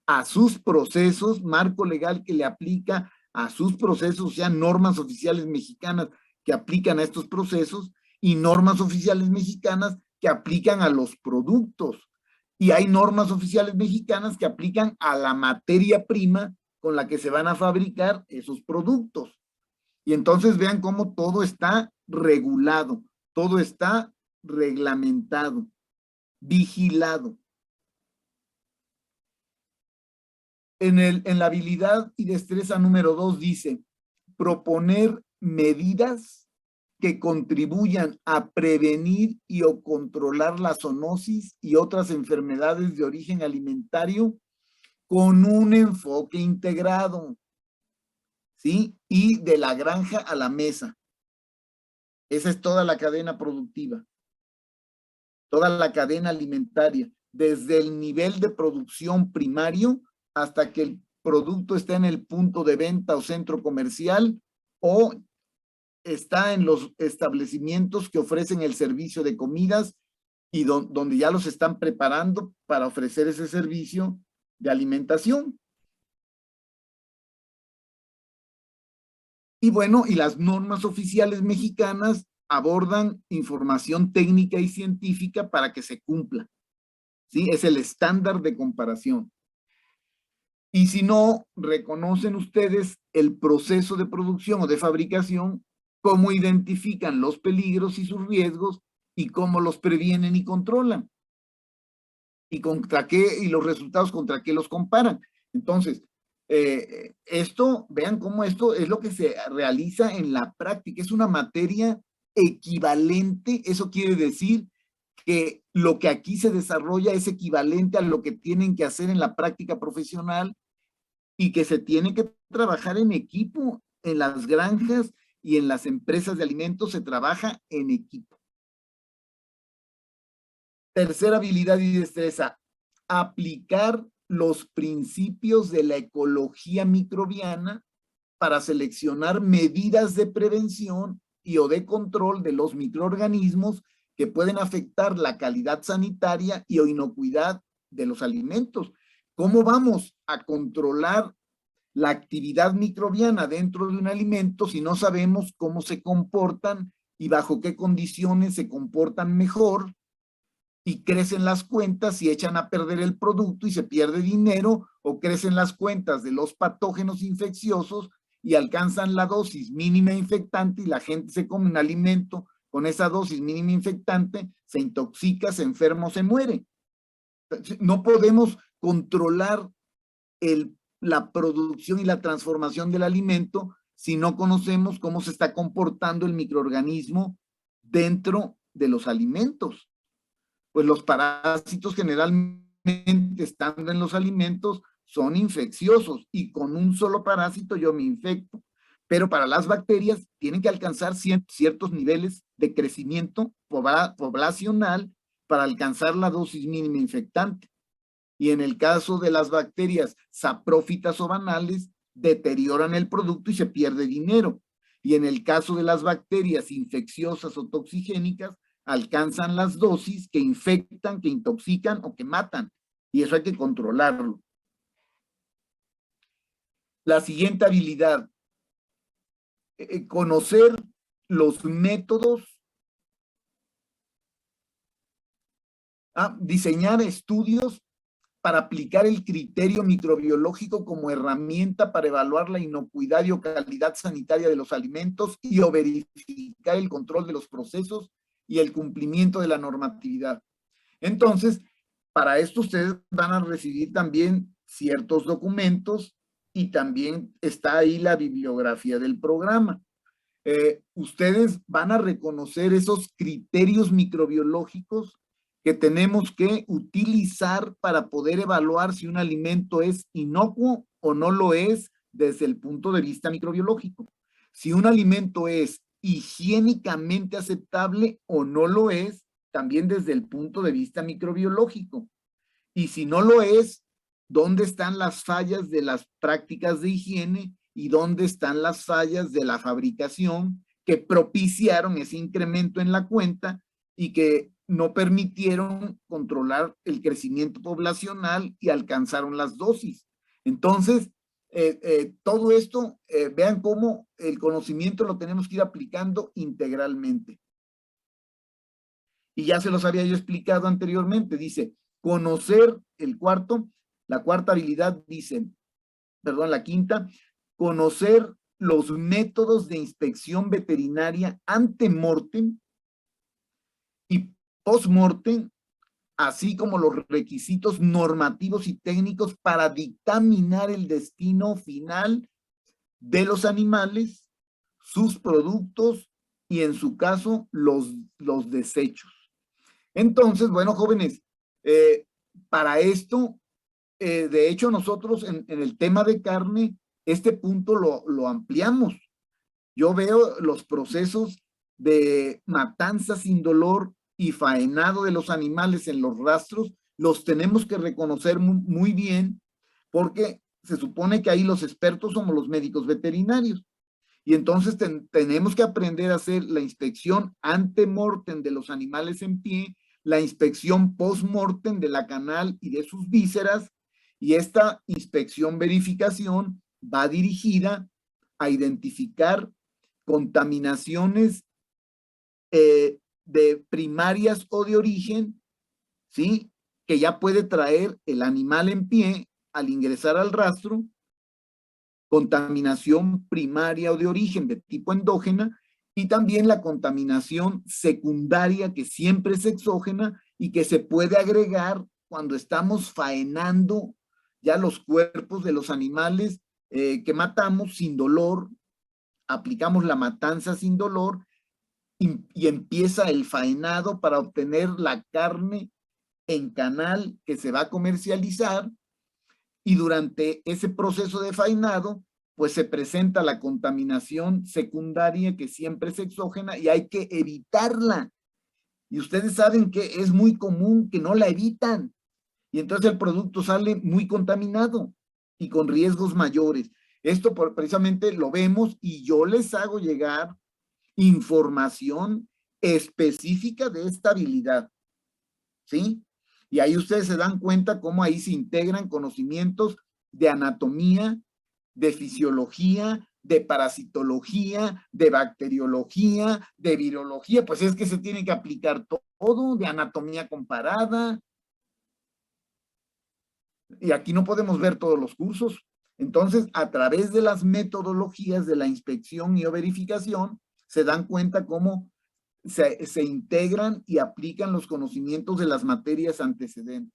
S1: a sus procesos, marco legal que le aplica a sus procesos, o sea, normas oficiales mexicanas que aplican a estos procesos y normas oficiales mexicanas que aplican a los productos. Y hay normas oficiales mexicanas que aplican a la materia prima con la que se van a fabricar esos productos. Y entonces vean cómo todo está regulado, todo está reglamentado, vigilado. En la habilidad y destreza número 2 dice, proponer medidas que contribuyan a prevenir y o controlar la zoonosis y otras enfermedades de origen alimentario con un enfoque integrado, ¿sí? Y de la granja a la mesa. Esa es toda la cadena productiva, toda la cadena alimentaria, desde el nivel de producción primario hasta que el producto está en el punto de venta o centro comercial o está en los establecimientos que ofrecen el servicio de comidas y donde ya los están preparando para ofrecer ese servicio de alimentación. Y bueno, y las normas oficiales mexicanas abordan información técnica y científica para que se cumpla. ¿Sí? Es el estándar de comparación. Y si no, reconocen ustedes el proceso de producción o de fabricación, cómo identifican los peligros y sus riesgos y cómo los previenen y controlan. Y contra qué, y los resultados contra qué los comparan. Entonces, vean cómo esto es lo que se realiza en la práctica. Es una materia equivalente, eso quiere decir que lo que aquí se desarrolla es equivalente a lo que tienen que hacer en la práctica profesional y que se tiene que trabajar en equipo. En las granjas y en las empresas de alimentos se trabaja en equipo. Tercera habilidad y destreza, aplicar los principios de la ecología microbiana para seleccionar medidas de prevención y o de control de los microorganismos que pueden afectar la calidad sanitaria y o inocuidad de los alimentos. ¿Cómo vamos a controlar la actividad microbiana dentro de un alimento si no sabemos cómo se comportan y bajo qué condiciones se comportan mejor y crecen las cuentas y echan a perder el producto y se pierde dinero, o crecen las cuentas de los patógenos infecciosos y alcanzan la dosis mínima infectante y la gente se come un alimento con esa dosis mínima infectante, se intoxica, se enferma o se muere? No podemos controlar la producción y la transformación del alimento si no conocemos cómo se está comportando el microorganismo dentro de los alimentos. Pues los parásitos generalmente estando en los alimentos son infecciosos y con un solo parásito yo me infecto. Pero para las bacterias tienen que alcanzar ciertos niveles de crecimiento poblacional para alcanzar la dosis mínima infectante. Y en el caso de las bacterias saprófitas o banales, deterioran el producto y se pierde dinero. Y en el caso de las bacterias infecciosas o toxigénicas, alcanzan las dosis que infectan, que intoxican o que matan. Y eso hay que controlarlo. La siguiente habilidad, conocer los métodos, diseñar estudios para aplicar el criterio microbiológico como herramienta para evaluar la inocuidad y o calidad sanitaria de los alimentos y o verificar el control de los procesos y el cumplimiento de la normatividad. Entonces, para esto ustedes van a recibir también ciertos documentos y también está ahí la bibliografía del programa. Ustedes van a reconocer esos criterios microbiológicos que tenemos que utilizar para poder evaluar si un alimento es inocuo o no lo es desde el punto de vista microbiológico. Si un alimento es higiénicamente aceptable o no lo es, también desde el punto de vista microbiológico. Y si no lo es, ¿dónde están las fallas de las prácticas de higiene y dónde están las fallas de la fabricación que propiciaron ese incremento en la cuenta y que no permitieron controlar el crecimiento poblacional y alcanzaron las dosis? Entonces, todo esto, vean cómo el conocimiento lo tenemos que ir aplicando integralmente. Y ya se los había yo explicado anteriormente, dice, conocer la cuarta habilidad dice, perdón, la quinta, conocer los métodos de inspección veterinaria ante mortem y post mortem, así como los requisitos normativos y técnicos para dictaminar el destino final de los animales, sus productos y en su caso los desechos. Entonces, bueno, jóvenes, para esto, de hecho, nosotros en el tema de carne, este punto lo ampliamos. Yo veo los procesos de matanza sin dolor y faenado de los animales en los rastros, los tenemos que reconocer muy bien, porque se supone que ahí los expertos somos los médicos veterinarios. Y entonces tenemos que aprender a hacer la inspección ante mortem de los animales en pie, la inspección post-mortem de la canal y de sus vísceras, y esta inspección verificación va dirigida a identificar contaminaciones de primarias o de origen, ¿sí? Que ya puede traer el animal en pie al ingresar al rastro, contaminación primaria o de origen de tipo endógena, y también la contaminación secundaria que siempre es exógena y que se puede agregar cuando estamos faenando ya los cuerpos de los animales que matamos sin dolor, aplicamos la matanza sin dolor y empieza el faenado para obtener la carne en canal que se va a comercializar. Y durante ese proceso de faenado, pues se presenta la contaminación secundaria que siempre es exógena y hay que evitarla. Y ustedes saben que es muy común que no la evitan. Y entonces el producto sale muy contaminado y con riesgos mayores. Esto precisamente lo vemos y yo les hago llegar información específica de esta habilidad. ¿Sí? Y ahí ustedes se dan cuenta cómo ahí se integran conocimientos de anatomía, de fisiología, de parasitología, de bacteriología, de virología, pues es que se tiene que aplicar todo, de anatomía comparada. Y aquí no podemos ver todos los cursos. Entonces, a través de las metodologías de la inspección y o verificación, se dan cuenta cómo se integran y aplican los conocimientos de las materias antecedentes.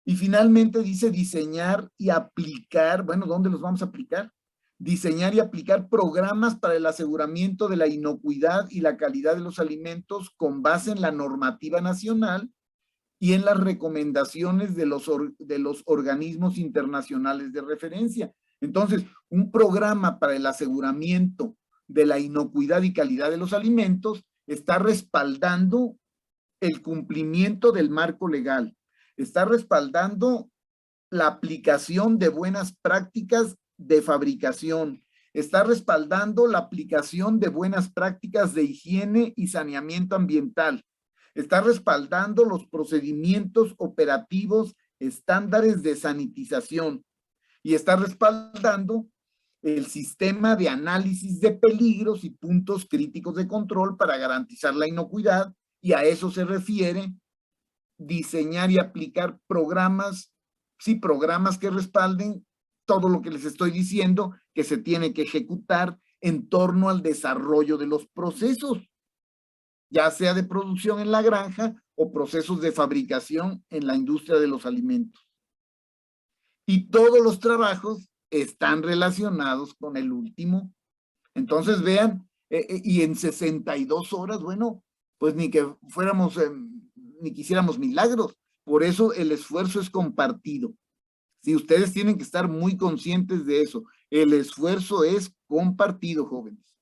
S1: Y finalmente dice diseñar y aplicar, bueno, ¿dónde los vamos a aplicar? Diseñar y aplicar programas para el aseguramiento de la inocuidad y la calidad de los alimentos con base en la normativa nacional y en las recomendaciones de los organismos internacionales de referencia. Entonces, un programa para el aseguramiento de la inocuidad y calidad de los alimentos está respaldando el cumplimiento del marco legal, está respaldando la aplicación de buenas prácticas de fabricación, está respaldando la aplicación de buenas prácticas de higiene y saneamiento ambiental, está respaldando los procedimientos operativos estándares de sanitización y está respaldando el sistema de análisis de peligros y puntos críticos de control para garantizar la inocuidad, y a eso se refiere diseñar y aplicar programas, sí, programas que respalden todo lo que les estoy diciendo que se tiene que ejecutar en torno al desarrollo de los procesos. ya sea de producción en la granja o procesos de fabricación en la industria de los alimentos. Y todos los trabajos están relacionados con el último. Entonces vean, y en 62 horas, bueno, pues ni que fuéramos, ni quisiéramos milagros. Por eso el esfuerzo es compartido. Sí, ustedes tienen que estar muy conscientes de eso. El esfuerzo es compartido, jóvenes.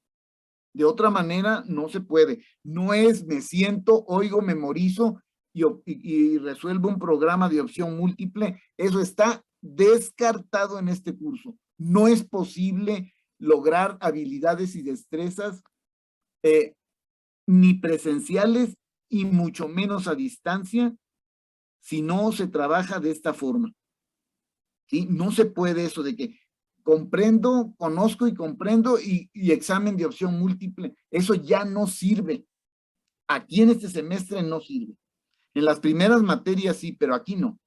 S1: De otra manera, no se puede. No es me siento, oigo, memorizo y resuelvo un programa de opción múltiple. Eso está descartado en este curso. No es posible lograr habilidades y destrezas ni presenciales y mucho menos a distancia si no se trabaja de esta forma. ¿Sí? No se puede eso de que comprendo, conozco y comprendo y examen de opción múltiple. Eso ya no sirve. Aquí en este semestre no sirve. En las primeras materias sí, pero aquí no.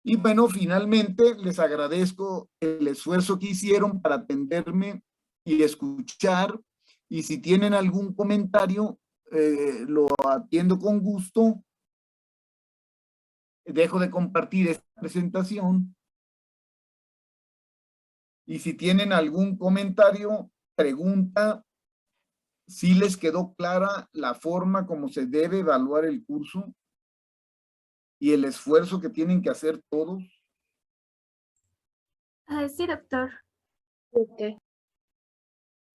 S1: Y bueno, finalmente les agradezco el esfuerzo que hicieron para atenderme y escuchar. Y si tienen algún comentario, lo atiendo con gusto. Dejo de compartir esta presentación. Y si tienen algún comentario, pregunta, si les quedó clara la forma como se debe evaluar el curso y el esfuerzo que tienen que hacer todos.
S2: Sí, doctor.
S3: Okay.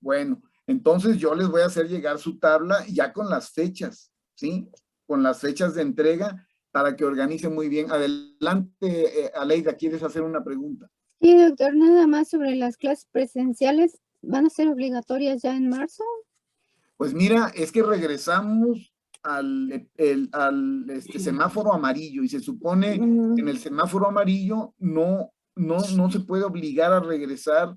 S1: Bueno, entonces yo les voy a hacer llegar su tabla ya con las fechas, ¿sí? Con las fechas de entrega para que organicen muy bien. Adelante, Aleida, ¿quieres hacer una pregunta?
S3: Sí, doctor, nada más sobre las clases presenciales. ¿Van a ser obligatorias ya en marzo?
S1: Pues mira, es que regresamos al semáforo amarillo y se supone que en el semáforo amarillo no se puede obligar a regresar.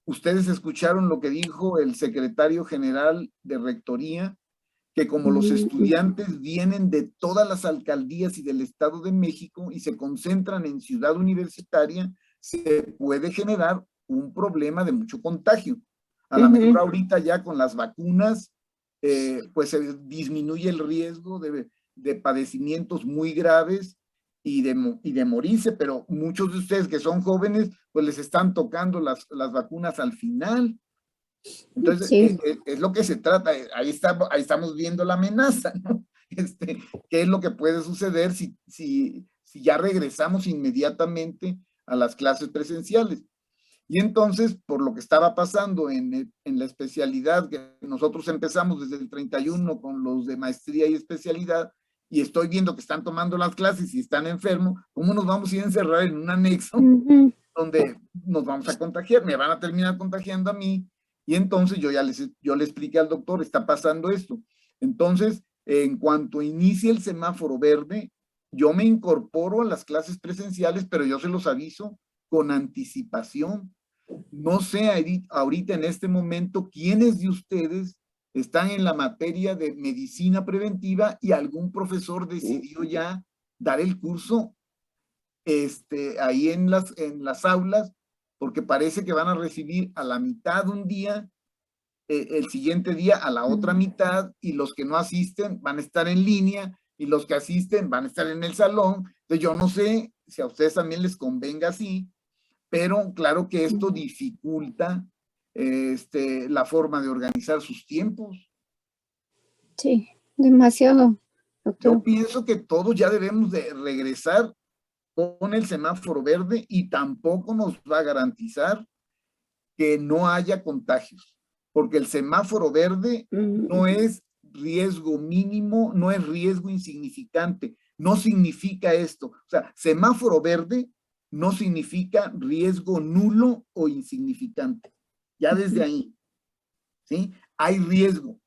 S1: Ustedes escucharon lo que dijo el secretario general de Rectoría, que como los estudiantes vienen de todas las alcaldías y del Estado de México y se concentran en Ciudad Universitaria, se puede generar un problema de mucho contagio. A lo mejor ahorita ya con las vacunas, pues se disminuye el riesgo de padecimientos muy graves y de morirse, pero muchos de ustedes que son jóvenes, pues les están tocando las vacunas al final. Entonces,
S3: sí.
S1: es lo que se trata. Ahí estamos viendo la amenaza, ¿no? ¿Qué es lo que puede suceder si ya regresamos inmediatamente a las clases presenciales? Y entonces, por lo que estaba pasando en la especialidad, que nosotros empezamos desde el 31 con los de maestría y especialidad, y estoy viendo que están tomando las clases y están enfermos, ¿cómo nos vamos a ir a encerrar en un anexo donde nos vamos a contagiar? Me van a terminar contagiando a mí. Y entonces yo le expliqué al doctor, está pasando esto. Entonces, en cuanto inicie el semáforo verde, yo me incorporo a las clases presenciales, pero yo se los aviso con anticipación. No sé ahorita en este momento quiénes de ustedes están en la materia de medicina preventiva y algún profesor decidió ya dar el curso ahí en las aulas, porque parece que van a recibir a la mitad un día, el siguiente día a la otra mitad, y los que no asisten van a estar en línea, y los que asisten van a estar en el salón. Entonces yo no sé si a ustedes también les convenga así, pero claro que esto dificulta la forma de organizar sus tiempos.
S3: Sí, demasiado, doctor.
S1: Yo pienso que todos ya debemos de regresar con el semáforo verde y tampoco nos va a garantizar que no haya contagios, porque el semáforo verde no es riesgo mínimo, no es riesgo insignificante, no significa esto. O sea, semáforo verde no significa riesgo nulo o insignificante. Ya desde ahí, ¿sí? Hay riesgo,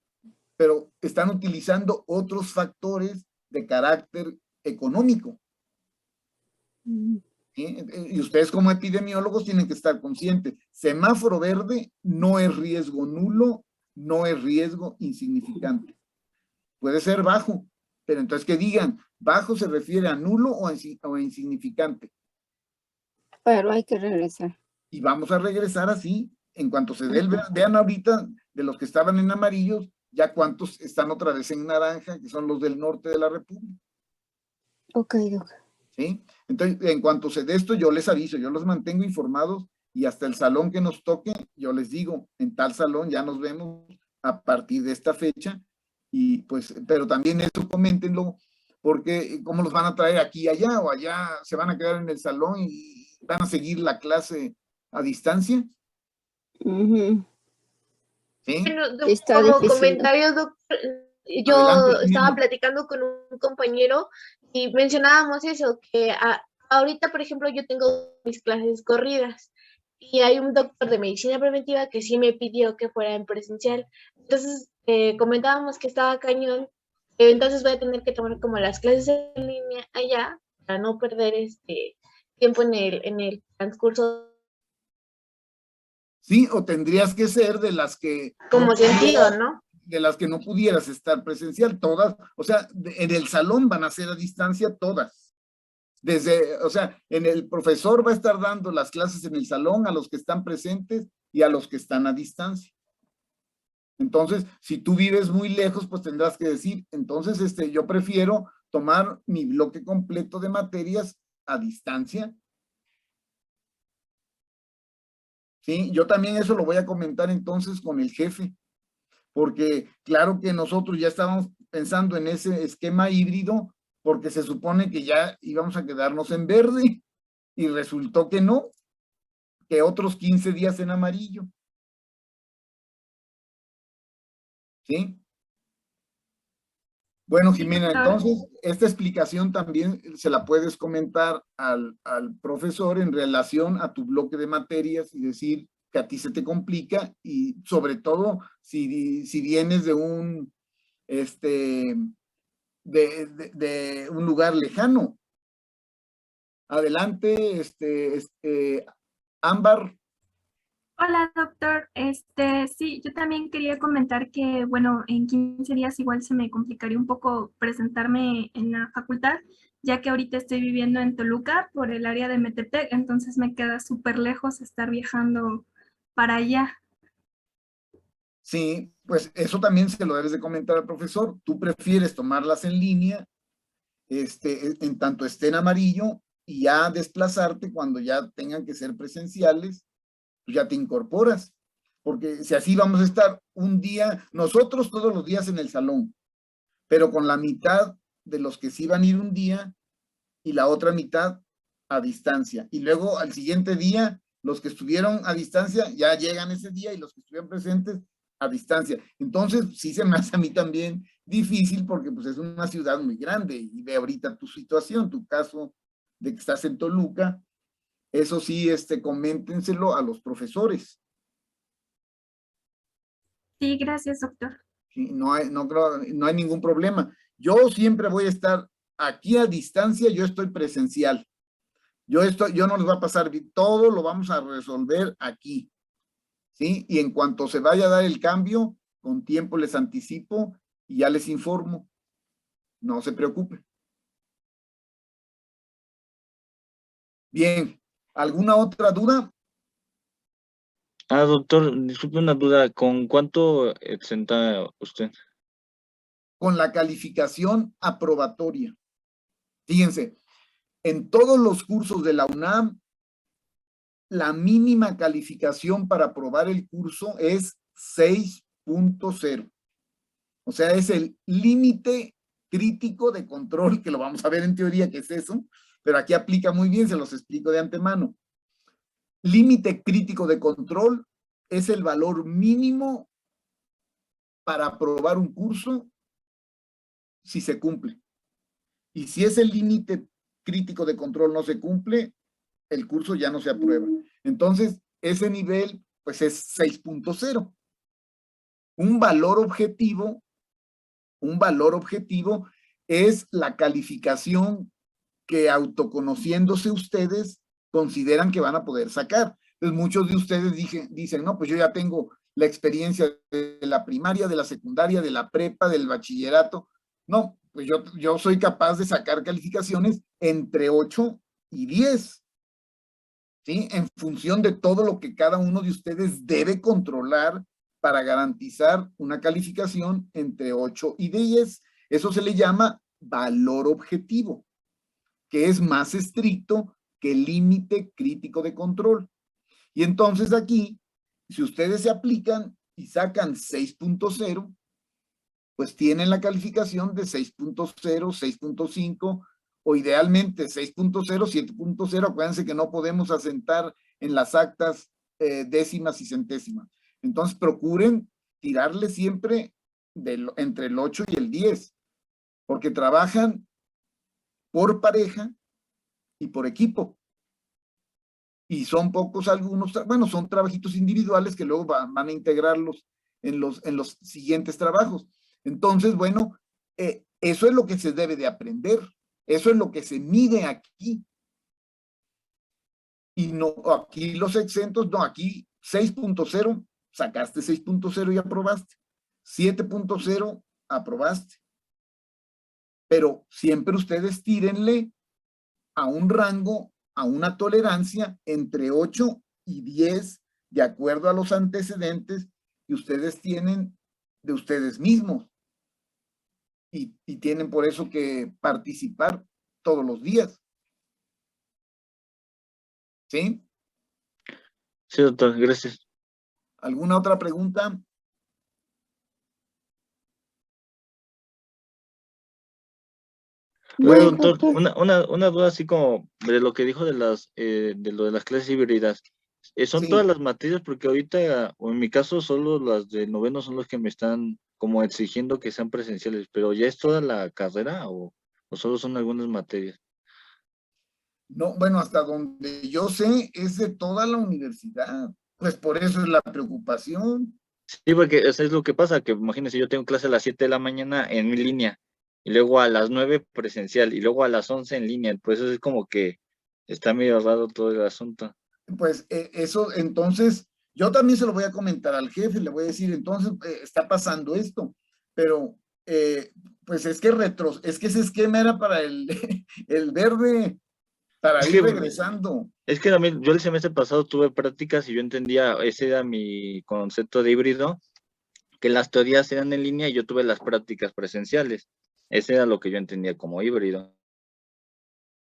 S1: pero están utilizando otros factores de carácter económico. ¿Sí? Y ustedes como epidemiólogos tienen que estar conscientes. Semáforo verde no es riesgo nulo, no es riesgo insignificante. Puede ser bajo, pero entonces que digan, bajo se refiere a nulo o a insignificante.
S3: Pero hay que regresar.
S1: Y vamos a regresar así. En cuanto se dé vean ahorita, de los que estaban en amarillos, ya cuántos están otra vez en naranja, que son los del norte de la República.
S3: Ok, Doc.
S1: ¿Sí? Entonces, en cuanto se dé esto, yo les aviso, yo los mantengo informados y hasta el salón que nos toque, yo les digo, en tal salón ya nos vemos a partir de esta fecha y pues, pero también eso coméntenlo, porque cómo los van a traer aquí y allá o allá se van a quedar en el salón y van a seguir la clase a distancia.
S3: Ujú.
S1: ¿Sí?
S4: Bueno,
S3: Está
S4: como
S3: difícil, ¿no?
S4: comentario, doctor, yo
S1: Adelante,
S4: estaba
S1: Jimena.
S4: platicando con un compañero y mencionábamos eso, que ahorita, por ejemplo, yo tengo mis clases corridas y hay un doctor de medicina preventiva que sí me pidió que fuera en presencial. Entonces, comentábamos que estaba cañón, entonces voy a tener que tomar como las clases en línea allá para no perder tiempo en el transcurso
S1: Sí, o tendrías que ser de las que
S4: como sentido, ¿no?
S1: de las que no pudieras estar presencial, todas, o sea, en el salón van a ser a distancia todas. Desde, o sea, en el profesor va a estar dando las clases en el salón a los que están presentes y a los que están a distancia. Entonces, si tú vives muy lejos, pues tendrás que decir, entonces, yo prefiero tomar mi bloque completo de materias a distancia. Sí, yo también eso lo voy a comentar entonces con el jefe, porque claro que nosotros ya estábamos pensando en ese esquema híbrido, porque se supone que ya íbamos a quedarnos en verde y resultó que no, que otros 15 días en amarillo. ¿Sí? Bueno,
S2: Sí,
S1: Jimena,
S2: doctor.
S1: entonces esta explicación también se la puedes comentar al profesor en relación a tu bloque de materias y decir que a ti se te complica y sobre todo si vienes de un, de un lugar lejano. Adelante, Ámbar.
S2: Hola, doctor. Sí, yo también quería comentar que, bueno, en 15 días igual se me complicaría un poco presentarme en la facultad, ya que ahorita estoy viviendo en Toluca por el área de Metepec, entonces me queda súper lejos estar viajando para allá.
S1: Sí, pues eso también se lo debes de comentar al profesor. Tú prefieres tomarlas en línea, en tanto esté en amarillo y ya desplazarte cuando ya tengan que ser presenciales, pues ya te incorporas. Porque si así vamos a estar un día, nosotros todos los días en el salón, pero con la mitad de los que sí van a ir un día y la otra mitad a distancia. Y luego al siguiente día, los que estuvieron a distancia ya llegan ese día y los que estuvieron presentes a distancia. Entonces, sí se me hace a mí también difícil porque pues es una ciudad muy grande y ve ahorita tu situación, tu caso de que estás en Toluca. Eso sí, coméntenselo a los profesores.
S2: Sí, gracias, doctor.
S1: ¿Sí? No hay ningún problema. Yo siempre voy a estar aquí a distancia, yo estoy presencial. Yo no les va a pasar, todo lo vamos a resolver aquí, ¿sí? Y en cuanto se vaya a dar el cambio, con tiempo les anticipo y ya les informo. No se preocupen. Bien, ¿alguna otra duda?
S5: Doctor, disculpe una duda, ¿con cuánto exenta usted?
S1: Con la calificación aprobatoria. Fíjense, en todos los cursos de la UNAM, la mínima calificación para aprobar el curso es 6.0. O sea, es el límite crítico de control, que lo vamos a ver en teoría que es eso, pero aquí aplica muy bien, se los explico de antemano. Límite crítico de control es el valor mínimo para aprobar un curso si se cumple. Y si ese límite crítico de control no se cumple, el curso ya no se aprueba. Entonces, ese nivel, pues es 6.0. Un valor objetivo es la calificación que autoconociéndose ustedes consideran que van a poder sacar. Entonces, muchos de ustedes dicen, no, pues yo ya tengo la experiencia de la primaria, de la secundaria, de la prepa, del bachillerato. No, pues yo soy capaz de sacar calificaciones entre 8 y 10. ¿sí? En función de todo lo que cada uno de ustedes debe controlar para garantizar una calificación entre 8 y 10. Eso se le llama valor objetivo, que es más estricto que el límite crítico de control. Y entonces aquí, si ustedes se aplican y sacan 6.0, pues tienen la calificación de 6.0, 6.5 o idealmente 6.0, 7.0. Acuérdense que no podemos asentar en las actas décimas y centésimas. Entonces procuren tirarle siempre entre el 8 y el 10, porque trabajan por pareja y por equipo. Y son pocos algunos, bueno, son trabajitos individuales que luego van a integrarlos en los siguientes trabajos. Entonces, bueno, eso es lo que se debe de aprender. Eso es lo que se mide aquí. Y no, aquí los exentos, no, aquí 6.0, sacaste 6.0 y aprobaste. 7.0, aprobaste. Pero siempre ustedes tírenle a un rango, a una tolerancia entre 8 y 10, de acuerdo a los antecedentes que ustedes tienen de ustedes mismos. Y tienen por eso que participar todos los días. ¿Sí?
S5: Sí, doctor, gracias.
S1: ¿Alguna otra pregunta?
S5: Bueno,
S3: No,
S5: doctor,
S3: doctor.
S5: una duda así como de lo que dijo de lo de las clases híbridas. ¿Son todas
S1: Sí.
S5: las materias? Porque ahorita, o en mi caso, solo las de noveno son las que me están como exigiendo que sean presenciales, pero ¿ya es toda la carrera o solo son algunas materias?
S1: No, bueno, hasta donde yo sé, es de toda la universidad. Pues por eso es la preocupación.
S5: Sí, porque eso es lo que pasa, que imagínense, yo tengo clase a las 7 de la mañana en línea, y luego a las 9 presencial, y luego a las 11 en línea, pues eso es como que está medio raro todo el asunto.
S1: Pues eso, entonces, yo también se lo voy a comentar al jefe, le voy a decir, entonces, está pasando esto, pero, pues es que ese esquema era para el, el verde, para
S5: Es
S1: ir
S5: que,
S1: regresando.
S5: es que también yo el semestre pasado tuve prácticas y yo entendía, ese era mi concepto de híbrido, que las teorías eran en línea y yo tuve las prácticas presenciales. Ese era lo que yo entendía como híbrido.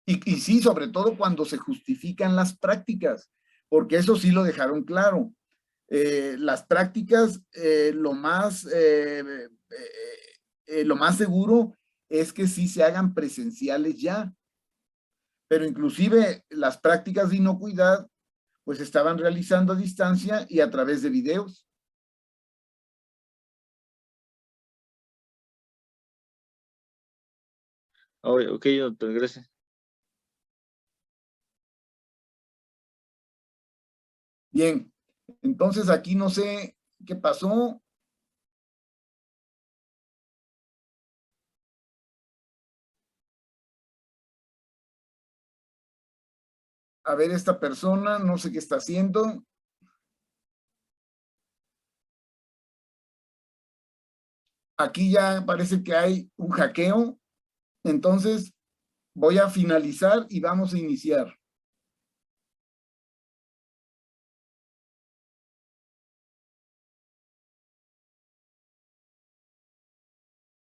S1: Y sí, sobre todo cuando se justifican las prácticas, porque eso sí lo dejaron claro. Las prácticas, lo más seguro es que sí se hagan presenciales ya, pero inclusive las prácticas de inocuidad pues estaban realizando a distancia y a través de videos.
S5: Ok, doctor, gracias.
S1: Bien, entonces aquí no sé qué pasó. A ver, esta persona, no sé qué está haciendo. Aquí ya parece que hay un hackeo. Entonces voy a finalizar y vamos a iniciar.